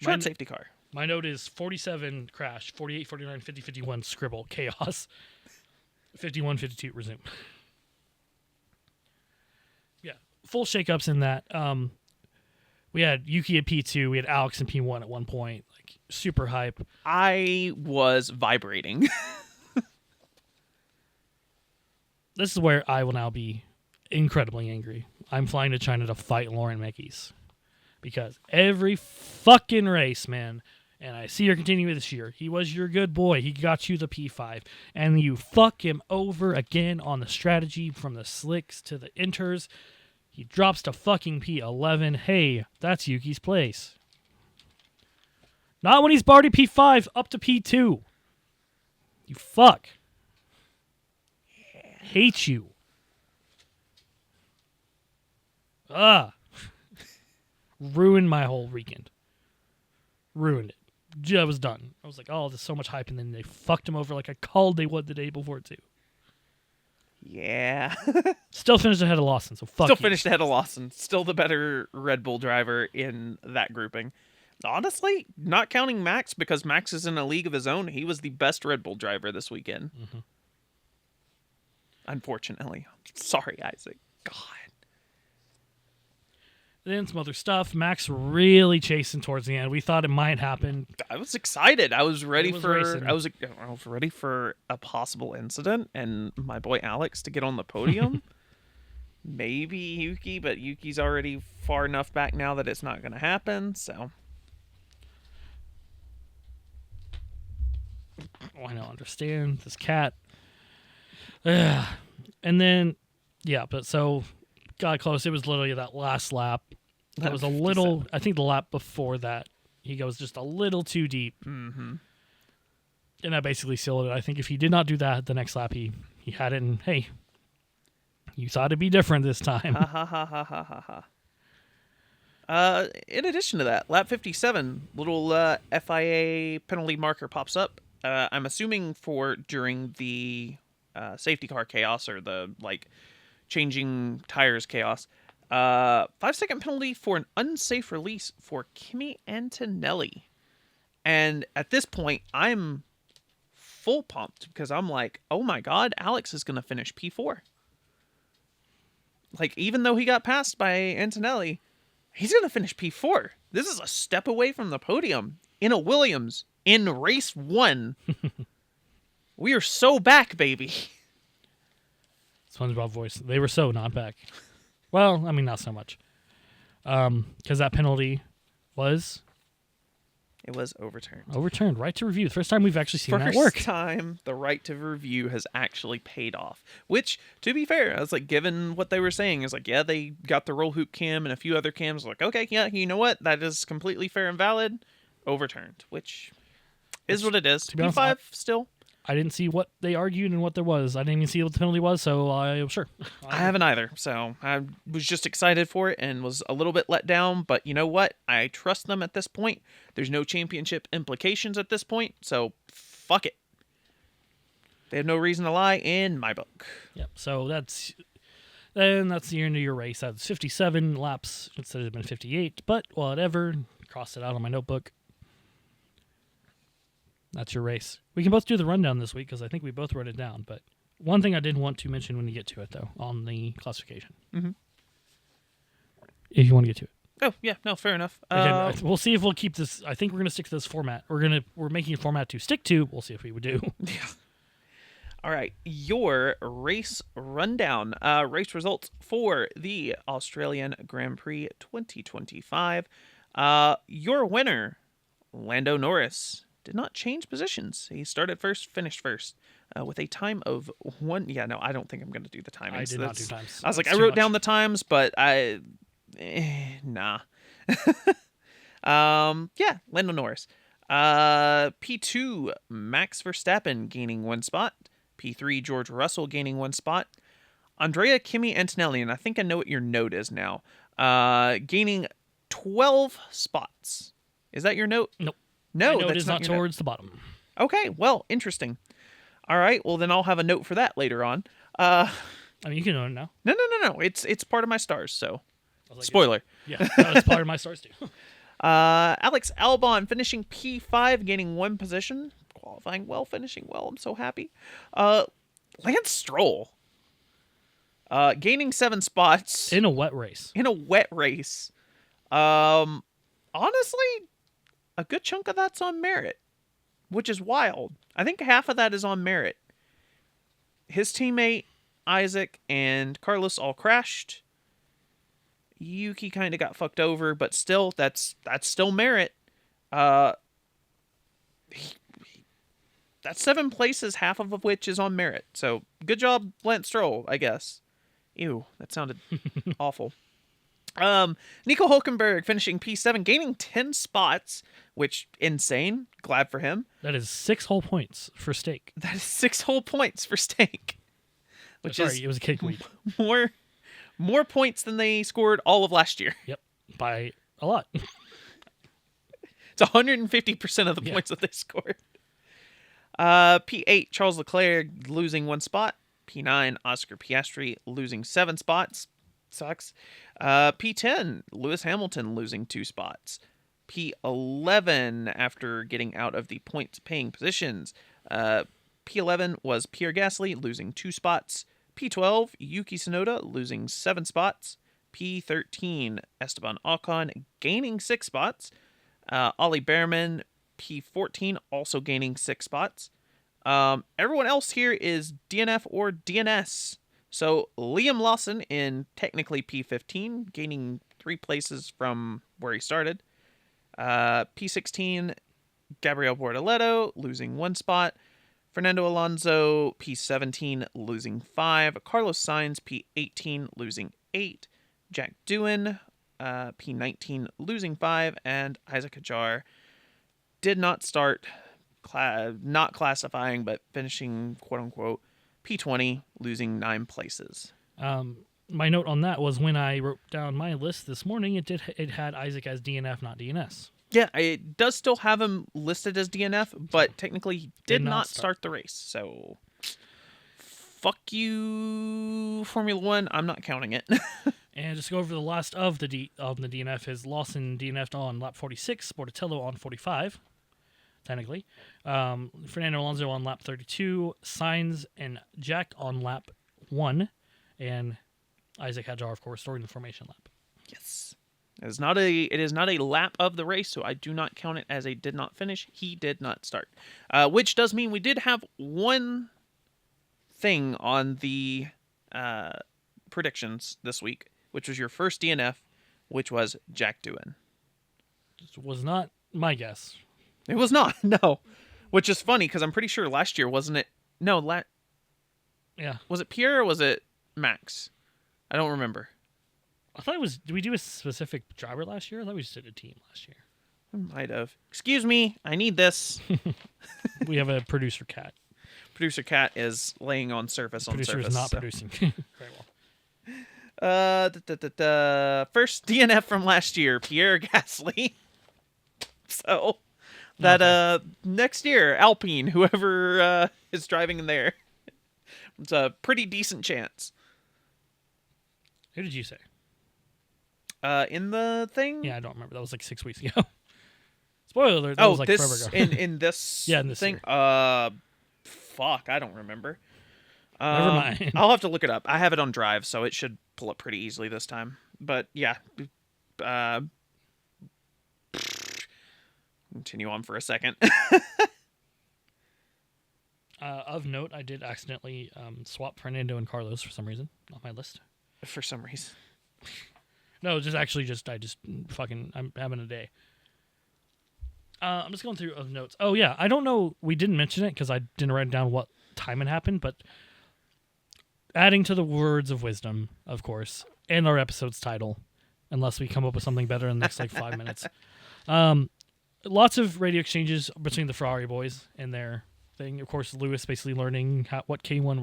Short safety car. My note is 47 crash, 48, 49, 50, 51 scribble, chaos, 51, 52 resume. Yeah, full shakeups in that. We had Yuki at P2, we had Alex in P1 at one point, like super hype. I was vibrating. This is where I will now be incredibly angry. I'm flying to China to fight Lauren Mekes. Because every fucking race, man, and I see her continue this year, he was your good boy. He got you the P5. And you fuck him over again on the strategy from the slicks to the inters. He drops to fucking P11. Hey, that's Yuki's place. Not when he's already P5 up to P2. You fuck. Hate you. Ruined my whole weekend. Ruined it. I was done. I was like, oh, there's so much hype, and then they fucked him over like I called they would the day before, too. Yeah. Still finished ahead of Lawson, so fuck Still you. finished ahead of Lawson. Still the better Red Bull driver in that grouping. Honestly, not counting Max, because Max is in a league of his own. He was the best Red Bull driver this weekend. Mm-hmm. Unfortunately. Sorry, Isaac. God. Then some other stuff. Max really chasing towards the end. We thought it might happen. I was excited. I was ready racing. I was ready for a possible incident and my boy Alex to get on the podium. Maybe Yuki, but Yuki's already far enough back now that it's not going to happen. So I don't understand this cat. Ugh. And then, yeah, but so got close. It was literally that last lap. That was a little, I think the lap before that, he goes just a little too deep. Mm-hmm. And that basically sealed it. I think if he did not do that the next lap, he had it, and hey, you thought it'd be different this time. Ha ha ha ha ha ha ha. In addition to that, lap 57, little FIA penalty marker pops up. I'm assuming for during the safety car chaos, or the like changing tires chaos. 5-second penalty for an unsafe release for Kimi Antonelli. And at this point, I'm full pumped because I'm like, oh my god, Alex is going to finish P4. Like, even though he got passed by Antonelli, he's going to finish P4. This is a step away from the podium in a Williams in race 1. We are so back, baby. SpongeBob voice. They were so not back. Well, I mean, not so much. Because that penalty was... It was overturned. Overturned. Right to review. The first time we've actually seen that work. First time the right to review has actually paid off. Which, to be fair, I was like, given what they were saying, is like, yeah, they got the roll hoop cam and a few other cams. Like, okay, yeah, you know what? That is completely fair and valid. Overturned. Which is what it is. To be honest, P5 still. I didn't see what they argued and what there was. I didn't even see what the penalty was, so I'm sure. I haven't either, so I was just excited for it and was a little bit let down, but you know what? I trust them at this point. There's no championship implications at this point, so fuck it. They have no reason to lie in my book. Yep, so that's the end of your race. That's 57 laps instead of been 58, but whatever. Crossed it out on my notebook. That's your race. We can both do the rundown this week because I think we both wrote it down. But one thing I did want to mention when you get to it, though, on the classification. Mm-hmm. If you want to get to it. Oh, yeah. No, fair enough. Again, we'll see if we'll keep this. I think we're going to stick to this format. We're making a format to stick to. We'll see if we would do. Yeah. All right. Your race rundown. Race results for the Australian Grand Prix 2025. Your winner, Lando Norris, did not change positions. He started first, finished first, with a time of 1. Yeah, no, I don't think I'm going to do the timings. I did not do times. I was like, I wrote down the times, but nah. Yeah, Lando Norris. P2, Max Verstappen gaining 1 spot. P3, George Russell gaining 1 spot. Andrea Kimi Antonelli, and I think I know what your note is now, gaining 12 spots. Is that your note? Nope. No, my note that's is not your towards the bottom. Okay, well, interesting. All right, well then I'll have a note for that later on. I mean, you can know it now. No. It's part of my stars, so Like, spoiler. Yeah, that's part of my stars too. Alex Albon finishing P5, gaining 1 position, qualifying well, finishing well. I'm so happy. Lance Stroll, gaining 7 spots In a wet race. Honestly, a good chunk of that's on merit, which is wild. I think half of that is on merit. His teammate, Isaac, and Carlos all crashed. Yuki kind of got fucked over, but still, that's still merit. That's 7 places, half of which is on merit. So, good job, Lance Stroll, I guess. Ew, that sounded awful. Nico Hulkenberg finishing P7, gaining 10 spots, which insane. Glad for him. That is 6 whole points for Steak. That is 6 whole points for Steak, which Sorry, it was a cake week. more points than they scored all of last year. Yep, by a lot. It's 150% of the points that they scored. P8, Charles Leclerc losing 1 spot. P9, Oscar Piastri losing 7 spots. Sucks. P10, Lewis Hamilton losing 2 spots. P11, after getting out of the points paying positions. P11 was Pierre Gasly losing 2 spots. P12, Yuki Tsunoda losing 7 spots. P13, Esteban Ocon gaining 6 spots. Ollie Behrman, P14, also gaining 6 spots. Everyone else here is DNF or DNS. So Liam Lawson in technically P15, gaining 3 places from where he started. P16, Gabriel Bortoleto losing 1 spot. Fernando Alonso, P17, losing 5. Carlos Sainz, P18, losing 8. Jack Doohan, P19, losing 5. And Isaac Hadjar did not start, not classifying, but finishing, quote-unquote, P20, losing 9 places. My note on that was when I wrote down my list this morning, it had Isaac as DNF, not DNS. Yeah, it does still have him listed as DNF, but technically he did not start the race. So, fuck you, Formula One. I'm not counting it. And just go over the last of the DNF. Is Lawson DNF'd on lap 46, Bortatello on 45, technically. Fernando Alonso on lap 32, Sainz and Jack on lap 1, and Isaac Hadjar, of course, during the formation lap. Yes. It is not a lap of the race, so I do not count it as a did not finish. He did not start. Which does mean we did have one thing on the predictions this week, which was your first DNF, which was Jack Doohan. This was not my guess. It was not, no. Which is funny, because I'm pretty sure last year, wasn't it? No, yeah. Was it Pierre or was it Max? I don't remember. I thought it was... Did we do a specific driver last year? I thought we just did a team last year. I might have. Excuse me, I need this. We have a producer cat. Producer cat is laying on surface on surface. Producer is not producing. Very well. First DNF from last year, Pierre Gasly. So that next year, Alpine, whoever is driving in there, it's a pretty decent chance. Who did you say? In the thing? Yeah, I don't remember. That was like 6 weeks ago. Spoiler alert. That was like forever ago. in this yeah, in this thing? Year. Fuck, I don't remember. Never mind. I'll have to look it up. I have it on Drive, so it should pull up pretty easily this time. But yeah. Continue on for a second. Of note, I did accidentally swap Fernando and Carlos for some reason on my list. For some reason. No, I'm having a day. I'm just going through of notes. Oh yeah, I don't know. We didn't mention it because I didn't write down what time it happened, but adding to the words of wisdom, of course, and our episode's title, unless we come up with something better in the next 5 minutes. Lots of radio exchanges between the Ferrari boys and their thing. Of course, Lewis basically learning what K1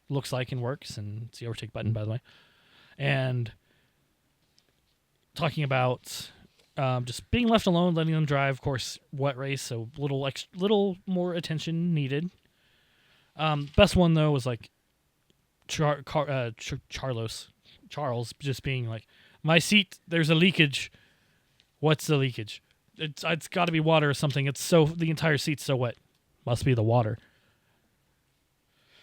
looks like and works, and it's the overtake button, by the way. And talking about just being left alone, letting them drive. Of course, wet race, so little more attention needed. Best one though was like Charles just being like, "My seat, there's a leakage. What's the leakage? It's got to be water or something. The entire seat's so wet. Must be the water."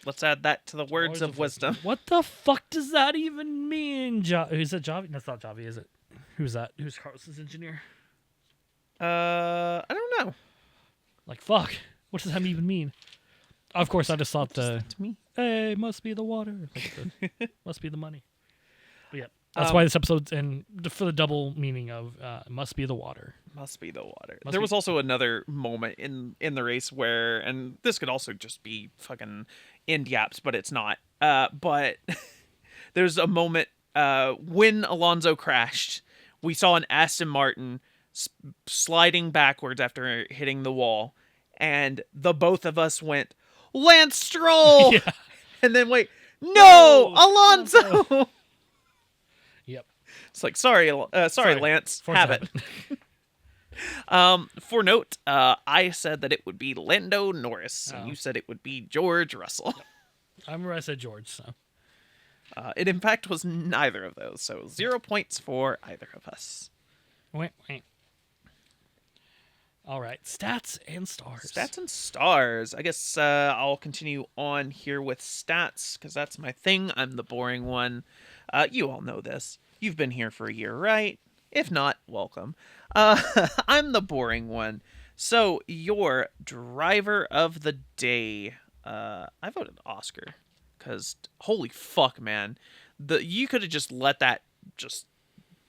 Let's add that to the words of wisdom. What the fuck does that even mean? Is that Javi? No, it's not Javi, is it? Who's that? Who's Carlos's engineer? I don't know. Like, fuck. What does that even mean? Of course, I just thought to me? Hey, must be the water. Must be the money. But yeah, that's why this episode's for the double meaning of must be the water. Must be the water. There was also another moment in the race where, and this could also just be fucking end yaps, but it's not. But there's a moment when Alonso crashed. We saw an Aston Martin sliding backwards after hitting the wall, and the both of us went, Lance Stroll! Yeah. And then wait, no! Alonso! Yep. It's like, sorry, Lance, have it. For note, I said that it would be Lando Norris, and you said it would be George Russell. Yep. I remember I said George, so. It in fact was neither of those, so 0 points for either of us. Wait. All right, stats and stars. Stats and stars. I guess I'll continue on here with stats, because that's my thing. I'm the boring one. You all know this. You've been here for a year, right? If not, welcome. I'm the boring one. So, your driver of the day. I voted Oscar. Because, holy fuck, man. You could have just let that just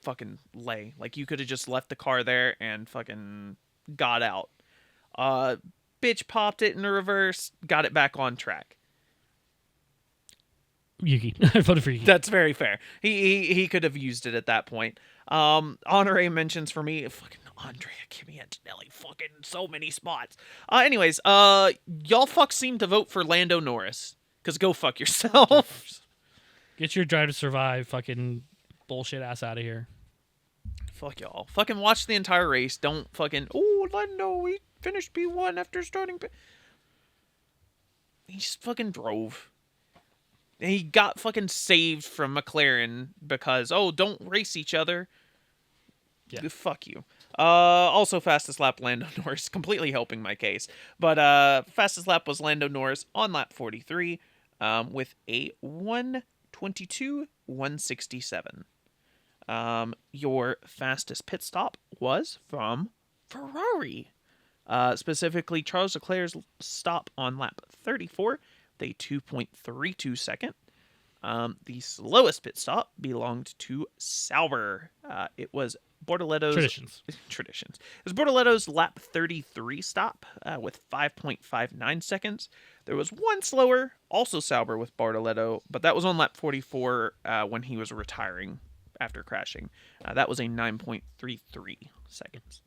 fucking lay. Like, you could have just left the car there and fucking got out. Bitch popped it in the reverse, got it back on track. Yuki. I voted for Yuki. That's very fair. He could have used it at that point. Honore mentions for me, fucking Andrea, Kimi Antonelli, fucking so many spots. Anyways, y'all fucks seem to vote for Lando Norris. Because go fuck yourself. Get your Drive to Survive fucking bullshit ass out of here. Fuck y'all. Fucking watch the entire race. Don't fucking, oh, Lando, we finished P1 after starting. He just fucking drove. He got fucking saved from McLaren because, oh, don't race each other. Yeah. Fuck you. Also, fastest lap, Lando Norris, completely helping my case. But fastest lap was Lando Norris on lap 43 with a 1:22.167. Your fastest pit stop was from Ferrari. Specifically, Charles Leclerc's stop on lap 34, with a 2.32 second. The slowest pit stop belonged to Sauber. It was Bortoletto's... Traditions. It was Bortoletto's lap 33 stop with 5.59 seconds. There was one slower, also Sauber with Bortoletto, but that was on lap 44 when he was retiring after crashing. That was a 9.33 seconds.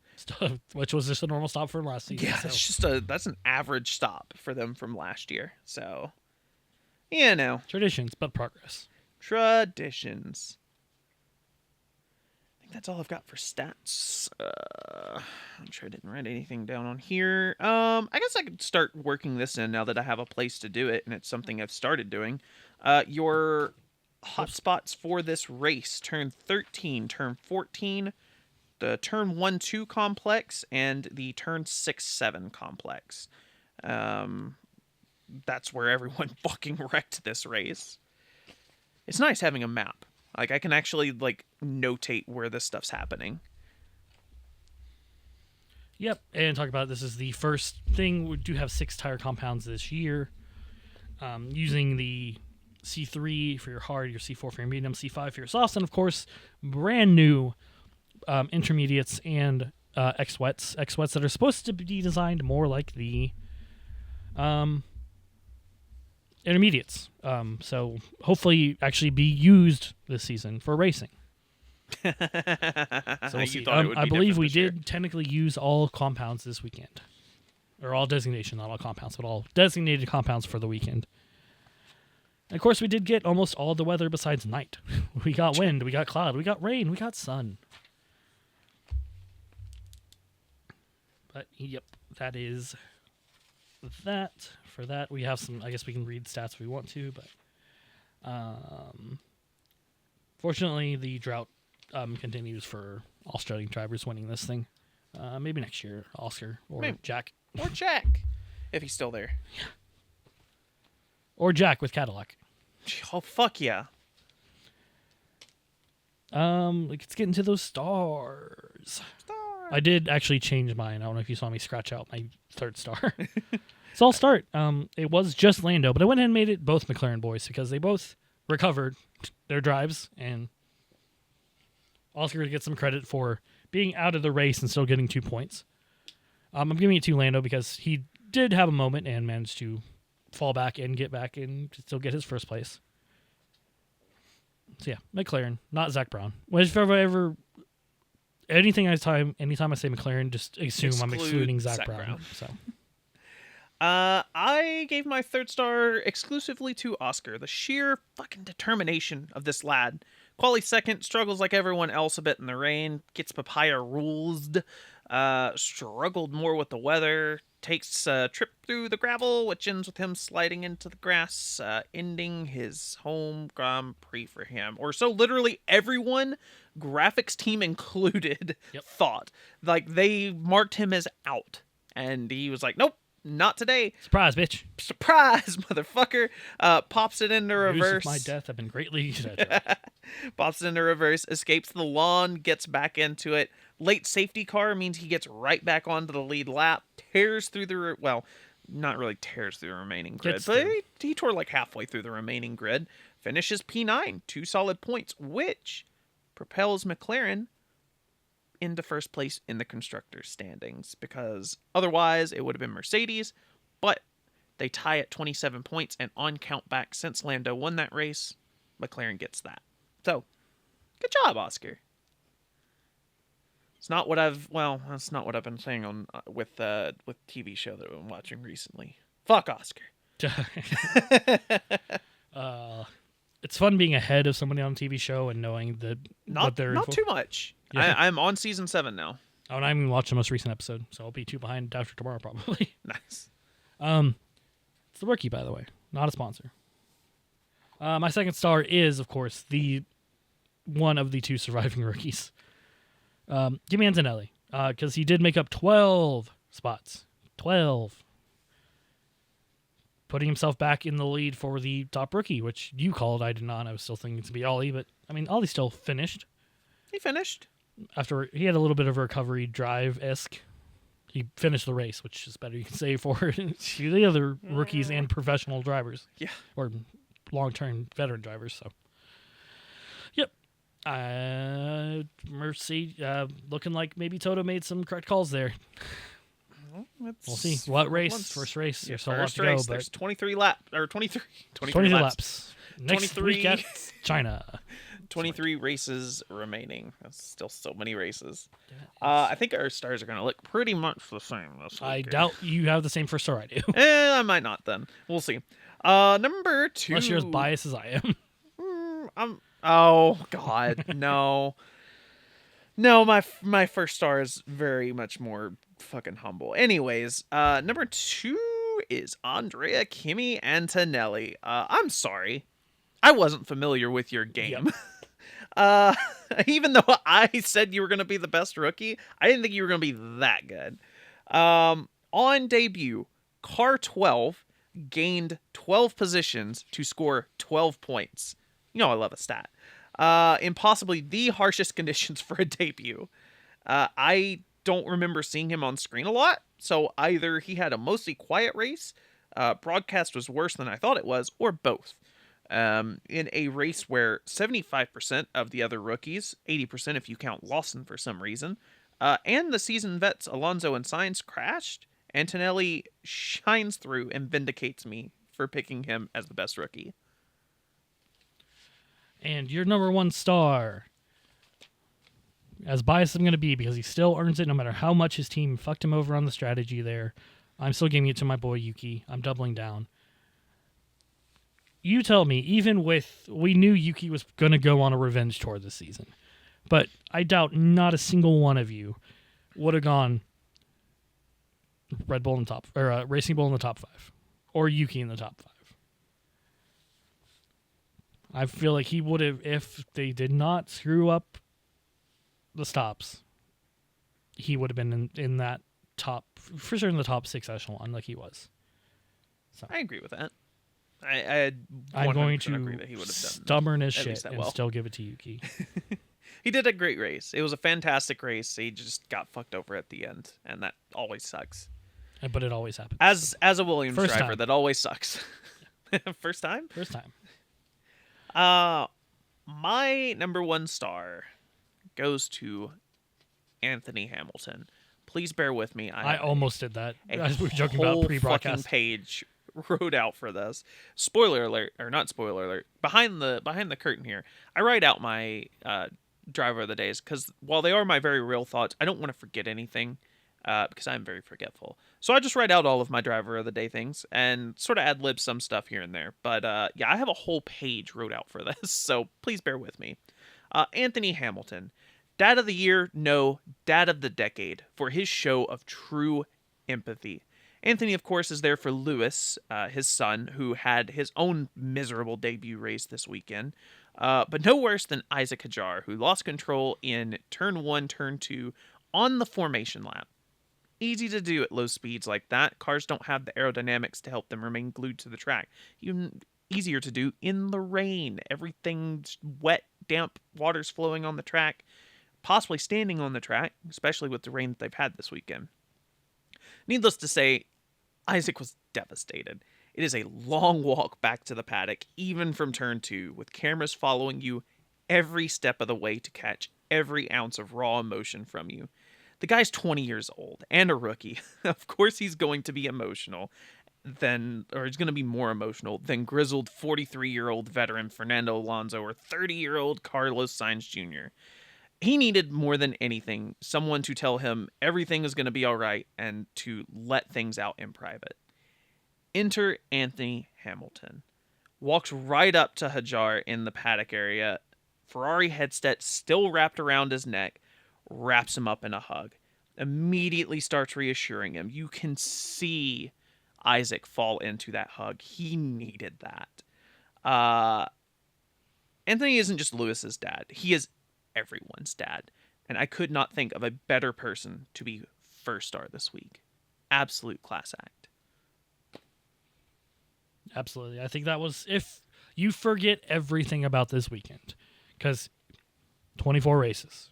Which was just a normal stop for last season. Yeah, so. that's an average stop for them from last year. So, you know. Traditions, but progress. Traditions. I think that's all I've got for stats. I'm sure I didn't write anything down on here. I guess I could start working this in now that I have a place to do it, and it's something I've started doing. Your hotspots for this race: turn 13, turn 14, the turn 1-2 complex, and the turn 6-7 complex. That's where everyone fucking wrecked this race. It's nice having a map. Like, I can actually, like, notate where this stuff's happening. Yep, and talk about this is the first thing. We do have 6 tire compounds this year. Using the C3 for your hard, your C4 for your medium, C5 for your softs, and of course, brand new intermediates and X-Wets. X-Wets that are supposed to be designed more like the intermediates. So hopefully actually be used this season for racing. So we'll see. I believe we did technically use all compounds this weekend. Or all designation, not all compounds, but all designated compounds for the weekend. And of course, we did get almost all the weather besides night. We got wind, we got cloud, we got rain, we got sun. But, yep, that is that. For that, we have some, I guess we can read stats if we want to, but fortunately, the drought continues for Australian drivers winning this thing. Maybe next year, Oscar or maybe. Jack. Or Jack, if he's still there. Yeah. Or Jack with Cadillac. Oh, fuck yeah. Let's get into those stars. I did actually change mine. I don't know if you saw me scratch out my 3rd star. So I'll start. It was just Lando, but I went ahead and made it both McLaren boys because they both recovered their drives, and Oscar to get some credit for being out of the race and still getting 2 points. I'm giving it to Lando because he did have a moment and managed to fall back and get back and still get his first place. So yeah, McLaren, not Zach Brown. Whenever anytime I say McLaren, just assume I'm excluding Zach Brown. So. I gave my 3rd star exclusively to Oscar. The sheer fucking determination of this lad. Quali 2nd, struggles like everyone else a bit in the rain, gets papaya ruled, struggled more with the weather, takes a trip through the gravel, which ends with him sliding into the grass, ending his home Grand Prix for him. Or so literally everyone, graphics team included, thought. Like, they marked him as out. And he was like, nope. Not today. Surprise, bitch. Surprise, motherfucker. Pops it into reverse. News of my death have been greatly Pops it into reverse, escapes the lawn, gets back into it. Late safety car means he gets right back onto the lead lap, tears through the... Well, not really tears through the remaining grid, but he tore like halfway through the remaining grid. Finishes P9, 2 solid points, which propels McLaren into first place in the constructors' standings, because otherwise it would have been Mercedes, but they tie at 27 points, and on count back since Lando won that race, McLaren gets that. So, good job, Oscar. It's not what that's not what I've been saying on with TV show that I've been watching recently. Fuck Oscar. It's fun being ahead of somebody on a TV show and knowing that what they're not too much. Yeah. I'm on season 7 now. Oh, and I haven't even watched the most recent episode, so I'll be 2 behind after tomorrow probably. Nice. It's the rookie, by the way, not a sponsor. My second star is, of course, the one of the 2 surviving rookies. Give me Antonelli, because he did make up 12 spots. 12. Putting himself back in the lead for the top rookie, which you called. I did not. I was still thinking it to be Ollie, but I mean, Ollie still finished. He finished. After he had a little bit of a recovery drive-esque. He finished the race, which is better you can say for the other rookies and professional drivers. Yeah. Or long-term veteran drivers, so. Yep. Mercedes, looking like maybe Toto made some correct calls there. We'll see. What race? First race. Yeah, There's still a lot first to race. go, There's but 23 laps. Next 23 week at China. 23 races remaining. That's still so many races. I think our stars are going to look pretty much the same this I week. doubt you have the same first star I do. I might not then. We'll see. Number 2. Unless you're as biased as I am. Oh, God. No. No, my first star is very much more fucking humble. Anyways, number 2 is Andrea Kimi Antonelli. I'm sorry. I wasn't familiar with your game. Yep. Even though I said you were going to be the best rookie, I didn't think you were going to be that good. On debut, car 12 gained 12 positions to score 12 points. You know I love a stat. In possibly the harshest conditions for a debut. I don't remember seeing him on screen a lot, so either he had a mostly quiet race, broadcast was worse than I thought it was, or both. In a race where 75% of the other rookies, 80% if you count Lawson for some reason, and the seasoned vets Alonso and Sainz crashed, Antonelli shines through and vindicates me for picking him as the best rookie. And your number 1 star, as biased as I'm going to be, because he still earns it no matter how much his team fucked him over on the strategy there, I'm still giving it to my boy Yuki. I'm doubling down. You tell me, even with, we knew Yuki was going to go on a revenge tour this season, but I doubt not a single one of you would have gone Red Bull in the top, or Racing Bull in the top 5, or Yuki in the top 5. I feel like he would have, if they did not screw up the stops, he would have been in that top, for sure in the top 6 echelon like he was. So. I agree with that. I'm going to agree that he would have done stubborn as shit and well. still give it to Yuki. He did a great race. It was a fantastic race. He just got fucked over at the end, and that always sucks. But it always happens. As a Williams First driver, time. that always sucks. First time? First time. My number 1 star goes to Anthony Hamilton. Please bear with me. I almost did that. As we were joking whole about pre-broadcast. fucking page wrote out for this. Spoiler alert, or not spoiler alert. Behind the curtain here, I write out my driver of the days because while they are my very real thoughts, I don't want to forget anything because I'm very forgetful. So I just write out all of my driver of the day things and sort of ad-lib some stuff here and there. But yeah, I have a whole page wrote out for this, so please bear with me. Anthony Hamilton. Dad of the year? No. Dad of the decade for his show of true empathy. Anthony, of course, is there for Lewis, his son, who had his own miserable debut race this weekend. But no worse than Isaac Hajar, who lost control in turn 1, turn 2 on the formation lap. Easy to do at low speeds like that. Cars don't have the aerodynamics to help them remain glued to the track. Even easier to do in the rain. Everything's wet, damp, water's flowing on the track, possibly standing on the track, especially with the rain that they've had this weekend. Needless to say, Isaac was devastated. It is a long walk back to the paddock, even from turn 2, with cameras following you every step of the way to catch every ounce of raw emotion from you. The guy's 20 years old and a rookie. Of course he's going to be emotional or he's going to be more emotional than grizzled 43-year-old veteran Fernando Alonso or 30-year-old Carlos Sainz Jr. He needed more than anything someone to tell him everything is going to be all right and to let things out in private. Enter Anthony Hamilton. Walks right up to Hajar in the paddock area. Ferrari headset still wrapped around his neck. Wraps him up in a hug. Immediately starts reassuring him. You can see Isaac fall into that hug. He needed that. Anthony isn't just Lewis's dad. He is everyone's dad. And I could not think of a better person to be first star this week. Absolute class act. Absolutely. I think that was, if you forget everything about this weekend, because 24 races,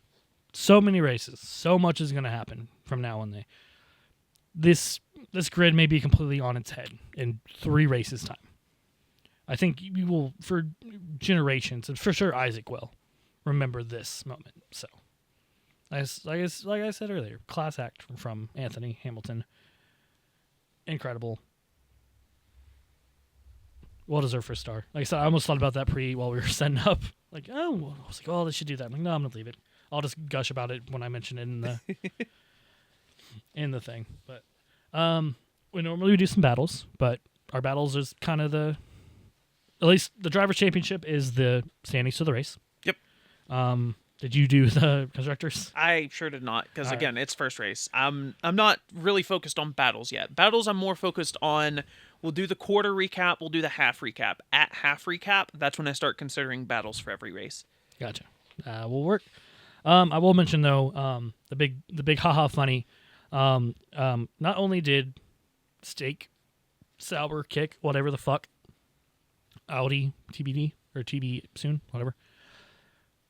so many races, so much is going to happen from now on. This grid may be completely on its head in 3 races time. I think you will, for generations, and for sure Isaac will remember this moment. So, like I said earlier, class act from Anthony Hamilton. Incredible. Well deserved for a star. Like I said, I almost thought about that while we were setting up. Like, I was like, oh, they should do that. I'm like, no, I'm gonna leave it. I'll just gush about it when I mention it in the in the thing. But we normally do some battles, but our battles is kind of at least the driver's championship is the standings to the race. Yep. Did you do the constructors? I sure did not, because again, it's first race. I'm not really focused on battles yet. Battles, I'm more focused on. We'll do the quarter recap. We'll do the half recap. At half recap, that's when I start considering battles for every race. Gotcha. Will work. I will mention though, the big haha funny. Not only did Steak, Sauber, Kick, whatever the fuck, Audi, TBD or TB soon, whatever,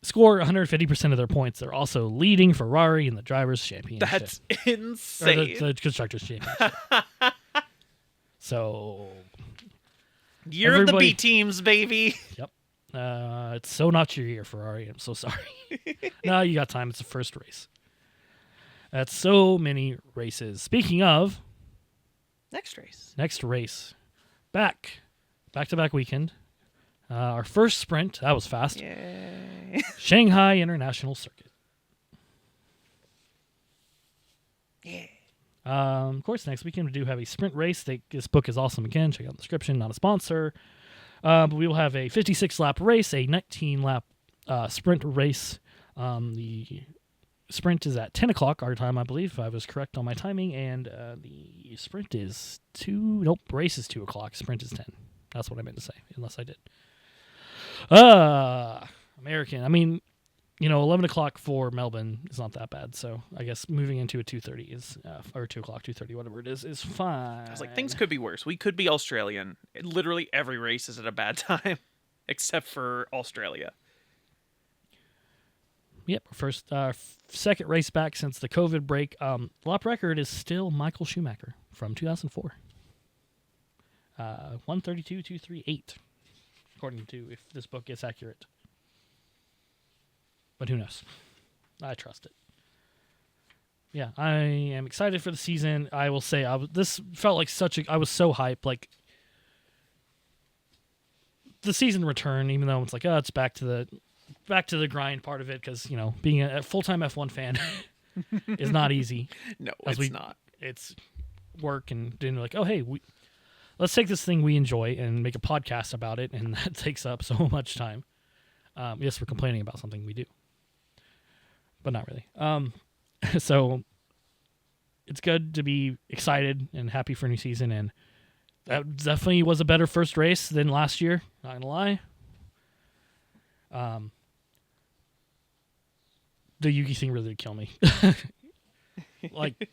score 150% of their points. They're also leading Ferrari in the drivers' championship. That's insane. Or the constructors' championship. So, Year of the B teams, baby. Yep. It's so not your year, Ferrari. I'm so sorry. No, you got time. It's the first race. That's so many races. Speaking of next race, back-to-back weekend. Our first sprint. That was fast. Yay. Shanghai International Circuit. Yeah. Of course, next weekend we do have a sprint race. This book is awesome again. Check out the description, not a sponsor. But we will have a 56-lap race, a 19-lap sprint race. The sprint is at 10 o'clock our time, I believe, if I was correct on my timing. And the sprint is race is 2 o'clock. Sprint is 10. That's what I meant to say, unless I did. American. I mean, 11 o'clock for Melbourne is not that bad. So I guess moving into a 2:30 is, or 2 o'clock, 2:30, whatever it is fine. I was like, things could be worse. We could be Australian. Literally every race is at a bad time, except for Australia. Yep. Second race back since the COVID break. Lap record is still Michael Schumacher from 2004. 132.238, according to if this book is accurate. But who knows? I trust it. Yeah, I am excited for the season. I will say, this felt like I was so hyped. Like, the season return, even though it's like, it's back to the grind part of it, because, being a full-time F1 fan is not easy. No, it's not. It's work, and then like, oh, hey, let's take this thing we enjoy and make a podcast about it, and that takes up so much time. Yes, we're complaining about something we do, but not really. So it's good to be excited and happy for a new season, and that definitely was a better first race than last year, not gonna lie. The Yuki thing really did kill me. Like,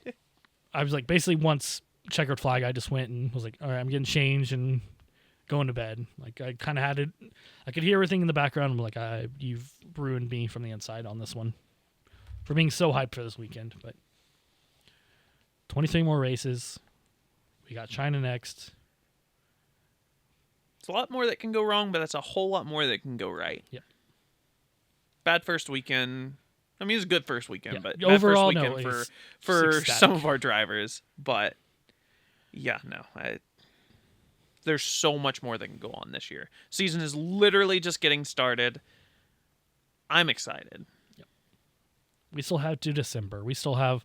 I was like, basically once checkered flag, I just went and was like, all right, I'm getting changed and going to bed. Like, I kind of had it. I could hear everything in the background. I'm like, you've ruined me from the inside on this one for being so hyped for this weekend. But 23 more races. We got China next. It's a lot more that can go wrong, but that's a whole lot more that can go right. Yep. bad first weekend. I mean, it was a good first weekend, Yeah. but bad Overall, first no, weekend it was for ecstatic. some of our drivers. But yeah, no, there's so much more that can go on this year. Season is literally just getting started. I'm excited. We still have to December. We still have,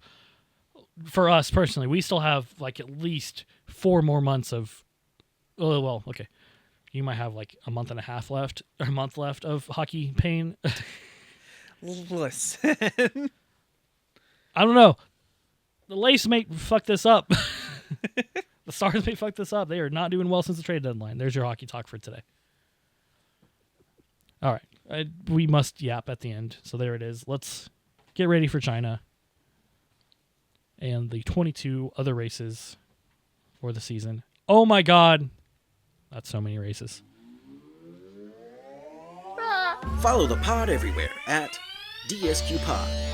for us personally, we still have like at least 4 more months of, oh, well, okay. You might have like a month and a half left, or a month left of hockey pain. Listen. I don't know. The Lace may fuck this up. The Stars may fuck this up. They are not doing well since the trade deadline. There's your hockey talk for today. All right. We must yap at the end. So there it is. Let's get ready for China and the 22 other races for the season. Oh my God. That's so many races. Follow the pod everywhere at DSQ Pod.